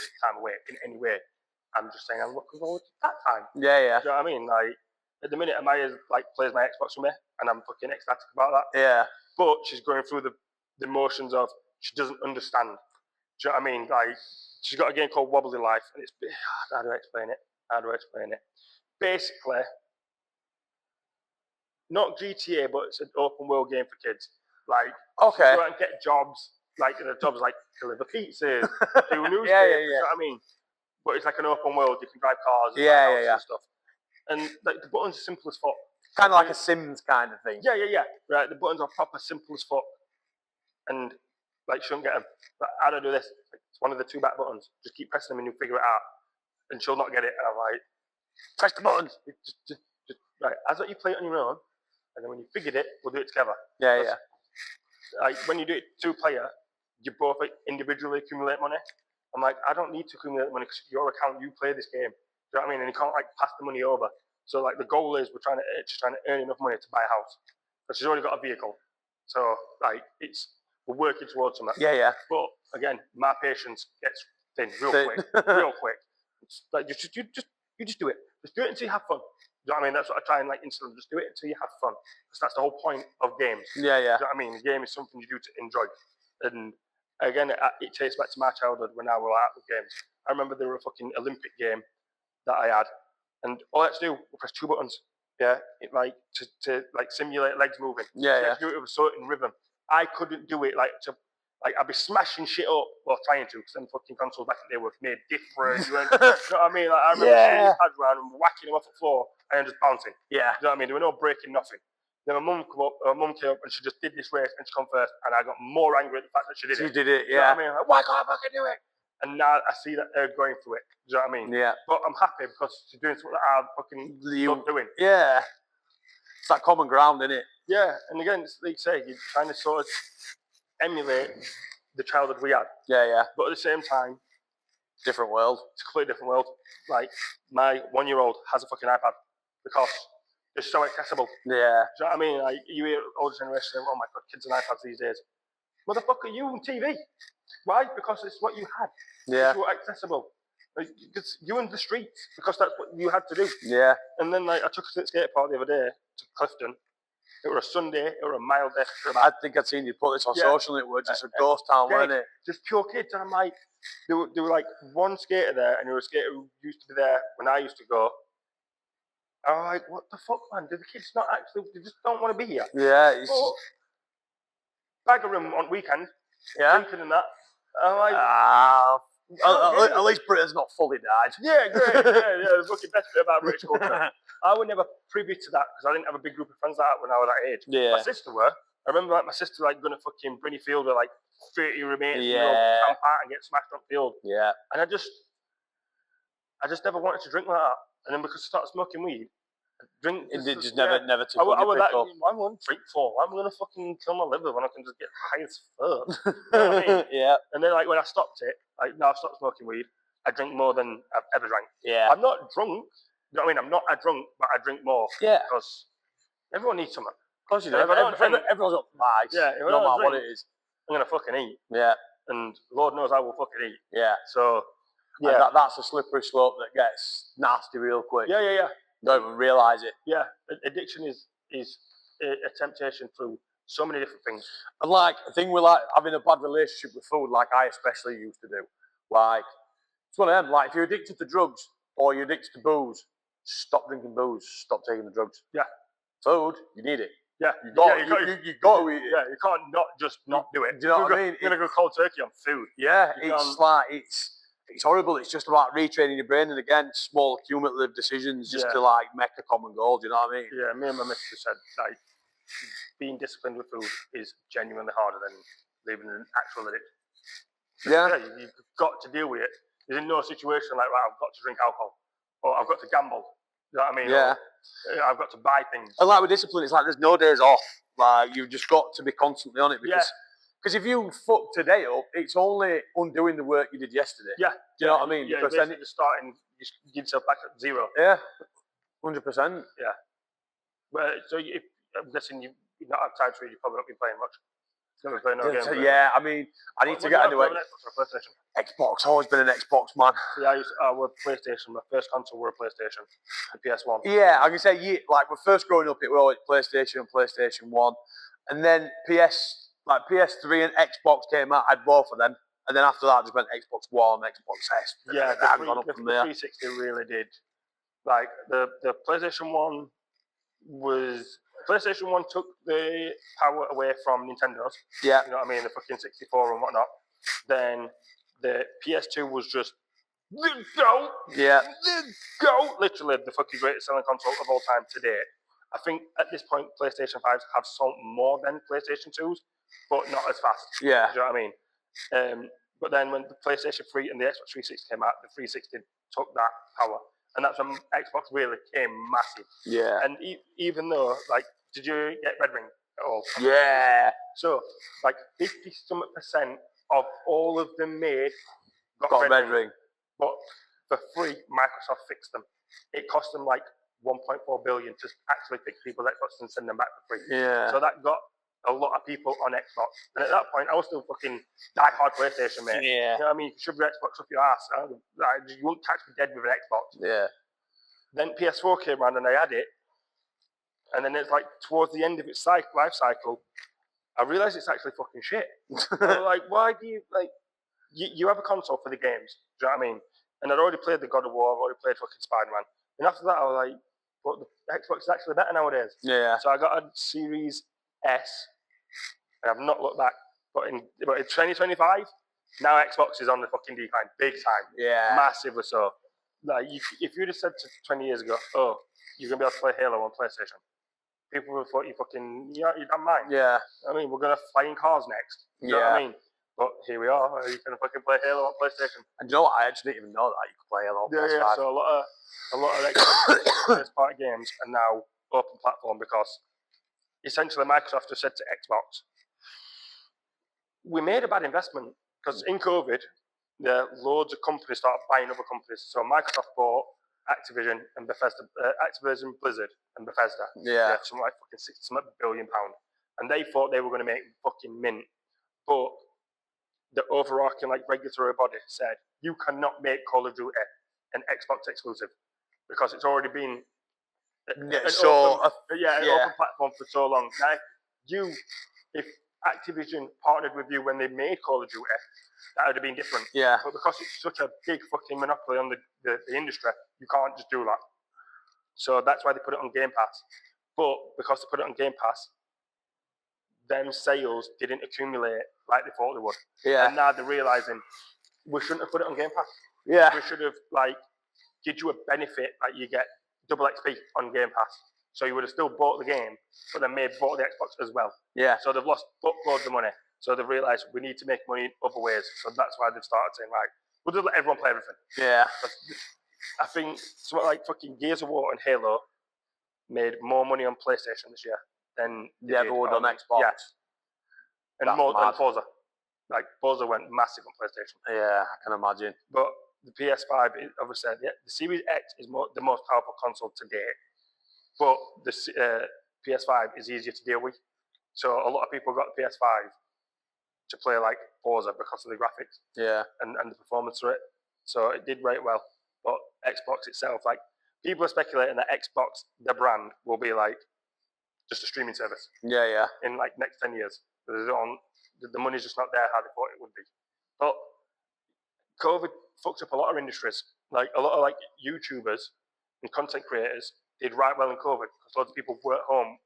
the time away in any way. I'm just saying I'm looking forward to that time. Yeah, yeah. Do you know what I mean? Like, at the minute, Amaya like plays my Xbox with me, and I'm fucking ecstatic about that. Yeah. But she's going through the motions of she doesn't understand. Do you know what I mean? Like, she's got a game called Wobbly Life, and it's how do I explain it? Basically, not GTA, but it's an open world game for kids. Like, okay, go out and get jobs. Like, the jobs like deliver pizzas, do newspapers. Yeah. You know what I mean? But it's like an open world. You can drive cars, and stuff. And like the buttons are simple as fuck. Kind of like a Sims kind of thing. Yeah. Right, the buttons are proper simple as fuck, and like shouldn't get them. But how do I do this? Like, it's one of the two back buttons. Just keep pressing them, and you'll figure it out. And she'll not get it, and I'm like, press the buttons. Just right. As that you play it on your own, and then when you figured it, we'll do it together. Yeah. Like when you do it two-player, you both like, individually accumulate money. I'm like, I don't need to accumulate money because your account, you play this game. Do you know what I mean? And you can't like pass the money over. So like the goal is we're trying to earn enough money to buy a house because she's already got a vehicle. So like we're working towards something. Yeah. But again, my patience gets thin real quick. It's like you just do it. Just do it until you have fun. Do you know what I mean? That's what I try and like instill. Just do it until you have fun because that's the whole point of games. Yeah. Do you know what I mean? The game is something you do to enjoy. And again, it takes back to my childhood when I was out with games. I remember there were a fucking Olympic game that I had, and all I had to do was press two buttons. Yeah, it like to like simulate legs moving. Yeah. To do it with a certain rhythm. I couldn't do it I'd be smashing shit up, well, trying to, because then fucking consoles back in the day were made different. You know what I mean? Like, I remember swinging pads around and whacking them off the floor and just bouncing. Yeah. You know what I mean? There were no breaking, nothing. Then my mum came up and she just did this race and she come first, and I got more angry at the fact that she did it. She did it, yeah. You know what I mean? Like, why can't I fucking do it? And now I see that they're going through it. Do you know what I mean? Yeah. But I'm happy because she's doing something that I fucking love doing. Yeah. It's that common ground, isn't it? Yeah, and again, it's like you say, you're trying to sort of emulate the childhood we had. Yeah. But at the same time, different world. It's a completely different world. Like, my 1-year-old has a fucking iPad because it's so accessible. Yeah. Do you know what I mean? Like, you hear older generation saying, oh my God, kids and iPads these days. Motherfucker, you on TV. Why? Because it's what you had. Yeah. It's what accessible. Like, it's you in the streets because that's what you had to do. Yeah. And then, like, I took us to the skate park the other day to Clifton. It was a Sunday. It was a mild day. I think I'd seen you put this on social. It was just a ghost town, wasn't it? Just pure kids. And I'm like, there were like one skater there, and there was a skater who used to be there when I used to go. I'm like, what the fuck, man? Do the kids not actually? They just don't want to be here. Yeah. Bag of room on weekend. Yeah. Drinking and that. I'm like, at least Britain's not fully died. Yeah, great. Yeah, the fucking best bit about British culture. I was never privy to that because I didn't have a big group of friends like that when I was that age. Yeah. My sister were. I remember like my sister like going to fucking Briny Field with like 30 roommates and camp out and get smashed on field. Yeah. And I just never wanted to drink like that. And then because I started smoking weed, drink. It just never took I was like, up. I'm going to drink for. I'm going to fucking kill my liver when I can just get high as fuck. You know what I mean? Yeah. And then like when I stopped it, like now I've stopped smoking weed, I drink more than I've ever drank. Yeah. I'm not drunk. You know what I mean? I'm not a drunk, but I drink more. Yeah. Because everyone needs something. Of course you do. Everyone's Everyone's got vice. Yeah. No matter what it is. I'm going to fucking eat. Yeah. And Lord knows I will fucking eat. Yeah. So, yeah. That's a slippery slope that gets nasty real quick. Yeah. Don't even realise it. Yeah. Addiction is a temptation through so many different things. And like, the thing with like having a bad relationship with food, like I especially used to do, like, it's one of them, like if you're addicted to drugs or you're addicted to booze, stop drinking booze, stop taking the drugs. Yeah. Food, you need it. Yeah. You got to eat it. Yeah, you can't not do it. Do you know what I mean? You're going to go cold turkey on food. Yeah, it's horrible. It's just about retraining your brain, and again, small cumulative decisions just to like make a common goal. Do you know what I mean? Yeah, me and my missus said like being disciplined with food is genuinely harder than living an actual addiction. Yeah, you've got to deal with it. There's no situation like, right, I've got to drink alcohol or I've got to gamble. You know what I mean? Yeah. Or, I've got to buy things. And like with discipline, it's like there's no days off. Like you've just got to be constantly on it because if you fuck today up, it's only undoing the work you did yesterday. Yeah. Do you know what I mean? Yeah, because then you're starting, you get yourself back at zero. Yeah. 100%. Yeah. But so I'm guessing you've not had time to read, you've probably not been playing much. Never playing no games. Yeah, I mean, I need to get into it. Xbox, always been an Xbox man. Yeah, I was PlayStation. My first console were a PlayStation, the PS1. Yeah, I can say like we're first growing up, it was always PlayStation and PlayStation 1, and then PS3 and Xbox came out. I had both of them, and then after that, I just went Xbox One, Xbox S. Yeah, the 360 really did. Like the PlayStation 1 was. PlayStation 1 took the power away from Nintendo's. Yeah. You know what I mean? The fucking 64 and whatnot. Then the PS2 was just the GOAT. Yeah. The GOAT. Literally the fucking greatest selling console of all time today. I think at this point, PlayStation 5s have sold more than PlayStation 2s, but not as fast. Yeah. Do you know what I mean? But then when the PlayStation 3 and the Xbox 360 came out, the 360 took that power. And that's when Xbox really came massive. Yeah. And even though, like, did you get Red Ring at all? Yeah. So, like, 50% of all of them made got Red Ring. But for free, Microsoft fixed them. It cost them like 1.4 billion to actually fix people's Xbox and send them back for free. Yeah. So that got a lot of people on Xbox. And at that point, I was still fucking die-hard PlayStation, mate. Yeah. You know what I mean? You shove your Xbox up your ass. You won't catch me dead with an Xbox. Yeah. Then PS4 came around and I had it. And then it's like towards the end of its life cycle, I realised it's actually fucking shit. I was like, why do you, like, you have a console for the games. Do you know what I mean? And I'd already played the God of War, I've already played fucking Spider-Man. And after that, I was like, but the Xbox is actually better nowadays. Yeah. So I got a Series S. And I've not looked back. But in 2025, now Xbox is on the fucking decline, big time. Yeah. Massively so. Like, if you'd have said 20 years ago, oh, you're going to be able to play Halo on PlayStation, people would have thought you don't mind. Yeah. I mean, we're going to fly in cars next. You know what I mean? But here we are. You can fucking play Halo on PlayStation. And you know what? I actually didn't even know that you could play Halo on PS5. Yeah. So a lot of Xbox first-party games are now open platform because essentially Microsoft has said to Xbox, we made a bad investment because in COVID, loads of companies started buying other companies. So Microsoft bought Activision and Bethesda, Activision Blizzard and Bethesda. Yeah. Something like fucking £60 billion. And they thought they were going to make fucking mint. But the overarching like regulatory body said, you cannot make Call of Duty an Xbox exclusive because it's already been an open platform for so long. Now, if Activision partnered with you when they made Call of Duty, that would have been different. Yeah. But because it's such a big fucking monopoly on the industry, you can't just do that. So that's why they put it on Game Pass. But because they put it on Game Pass, them sales didn't accumulate like they thought they would. Yeah. And now they're realising we shouldn't have put it on Game Pass. Yeah. We should have like give you a benefit like you get double XP on Game Pass. So you would have still bought the game, but then maybe bought the Xbox as well. Yeah. So they've lost loads of money. So they've realised we need to make money in other ways. So that's why they've started saying, right, we'll just let everyone play everything. Yeah. I think something like fucking Gears of War and Halo made more money on PlayStation this year than they ever would on Xbox. Yeah. And Forza. Like, Forza went massive on PlayStation. Yeah, I can imagine. But the PS5, obviously, the Series X is the most powerful console to date. But the PS5 is easier to deal with. So a lot of people got the PS5 to play like Forza because of the graphics. Yeah. And the performance of it. So it did very well. But Xbox itself, like, people are speculating that Xbox, the brand, will be like just a streaming service. Yeah, yeah. In like next 10 years. The money's just not there how they thought it would be. But COVID fucked up a lot of industries. Like a lot of like YouTubers and content creators did right well in COVID because loads of people were at home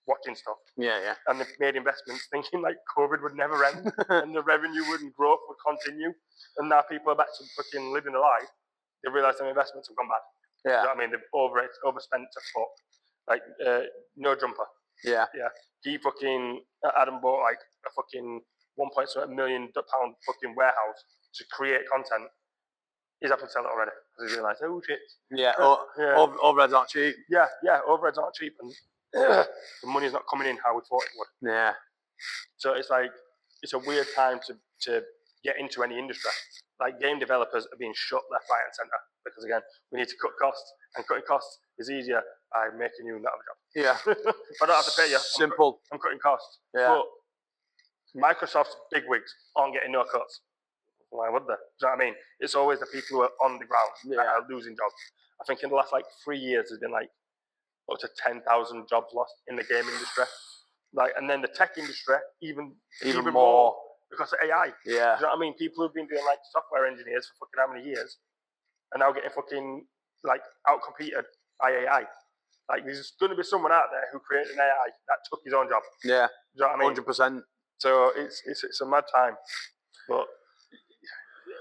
watching stuff. Yeah, yeah. And they made investments thinking like COVID would never end and the revenue wouldn't growth would continue. And now people are back to fucking living a life. They realise their investments have gone bad. Yeah. You know what I mean? They've overspent to fuck. Like, No Jumper. Yeah. Yeah. He fucking, Adam bought like a fucking £1.7 million fucking warehouse to create content. He's up to sell it already because he realised, oh shit. Yeah. Overheads aren't cheap. Yeah. Overheads aren't cheap, and the money's not coming in how we thought it would. Yeah. So it's like it's a weird time to get into any industry. Like game developers are being shut left, right, and centre because again we need to cut costs, and cutting costs is easier by making you not have a job. Yeah. If I don't have to pay you, simple. I'm cutting costs. Yeah. But Microsoft's bigwigs aren't getting no cuts. Why would they? Do you know what I mean? It's always the people who are on the ground that are losing jobs. I think in the last like 3 years, there's been like up to 10,000 jobs lost in the game industry. Like, and then the tech industry, even more because of AI. Yeah. Do you know what I mean? People who've been doing like software engineers for fucking how many years are now getting fucking like outcompeted by AI. Like, there's going to be someone out there who created an AI that took his own job. Yeah. Do you know what I mean? 100%. So it's a mad time, but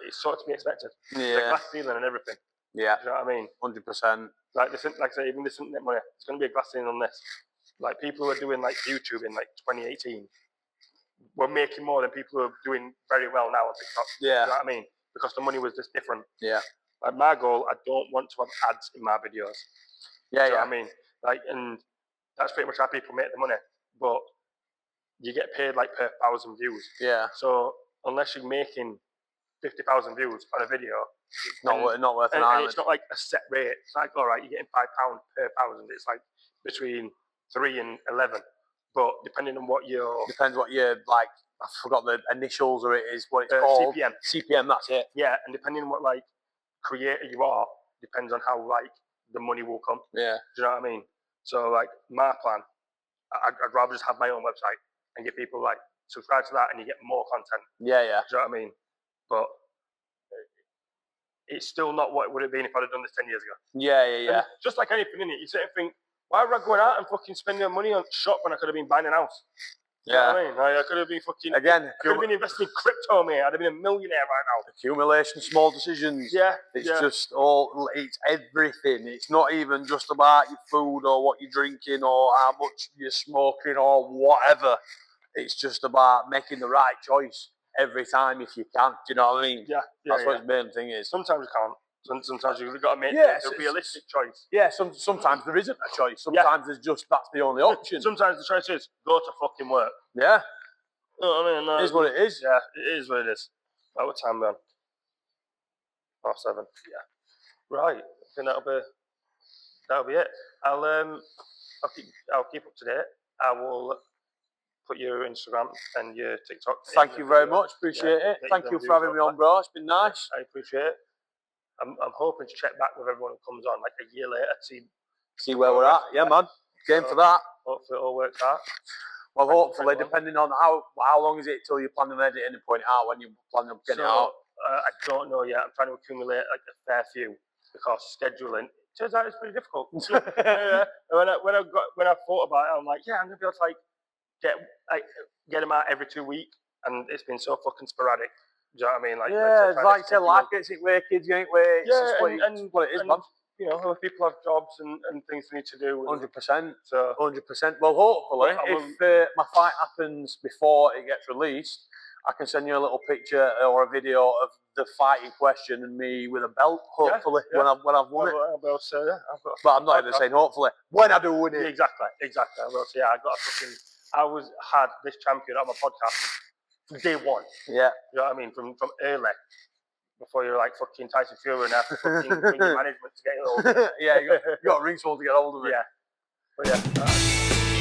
it's sort of to be expected. Yeah. The glass ceiling and everything. Yeah. Do you know what I mean? 100%. Like I say, even this internet money, it's going to be a glass ceiling on this. Like people who are doing like YouTube in like 2018 were making more than people who are doing very well now on TikTok. Yeah. Do you know what I mean? Because the money was just different. Yeah. Like my goal, I don't want to have ads in my videos. Yeah, Do you know what I mean? Like, and that's pretty much how people make the money. But you get paid like per 1,000 views. Yeah. So unless you're making 50,000 views on a video, it's not worth an and island. it's not like a set rate. It's like, all right, you're getting £5 per 1,000. It's like between 3 and 11. But depending on what your depends what your like. I forgot the initials or it is what it's called. CPM. CPM. That's it. Yeah, and depending on what like creator you are, depends on how like the money will come. Yeah. Do you know what I mean? So like my plan, I'd rather just have my own website and get people like subscribe to that, and you get more content. Yeah, yeah. Do you know what I mean? But it's still not what it would have been if I'd have done this 10 years ago. Yeah, yeah, yeah. And just like anything in it, you sit and think, why would I go out and fucking spending money on shop when I could have been buying an house? Do you know what I mean? Like, I could have been fucking again. I could have been investing in crypto, mate. I'd have been a millionaire right now. Accumulation, small decisions. Yeah. It's just all. It's everything. It's not even just about your food or what you're drinking or how much you're smoking or whatever. It's just about making the right choice every time if you can. Do you know what I mean? Yeah. That's what the main thing is. Sometimes you can't. Sometimes you've got to make a realistic choice. Yeah, sometimes there isn't a choice. Sometimes there's just, that's the only option. Sometimes the choice is go to fucking work. Yeah. You know what I mean? It is what it is. Yeah, it is what it is. At what time then? 7:30. Yeah. Right. I think that'll be it. I'll keep up to date. I will put your Instagram and your TikTok. Thank you very much. Appreciate it. Thank you for having me on, bro. It's been nice. I appreciate it. I'm hoping to check back with everyone who comes on like a year later to see where we're at. Yeah, man. Game for that. Hopefully it all works out. Well, hopefully, depending on how long is it till you plan on editing and putting it out, when you plan on getting it out? I don't know yet. I'm trying to accumulate like a fair few because scheduling turns out it's pretty difficult. When I thought about it, I'm like, yeah, I'm gonna be able to like get them out every 2 weeks, and it's been so fucking sporadic. Do you know what I mean? Like life gets it where kids ain't where. It's what it is, man. You know, other people have jobs and things they need to do. 100%. So 100%. Well, hopefully, if my fight happens before it gets released, I can send you a little picture or a video of the fight in question and me with a belt. Hopefully, when I've won it. I'll be able to say, but I'm not even saying hopefully. When I do win it. Exactly. I will say, I had this champion on my podcast day one. Yeah. You know what I mean? From early. Before you're like fucking Tyson Fury and have to fucking bring your management to get it over. Yeah, you got to ring someone to get hold of it. Yeah. But yeah.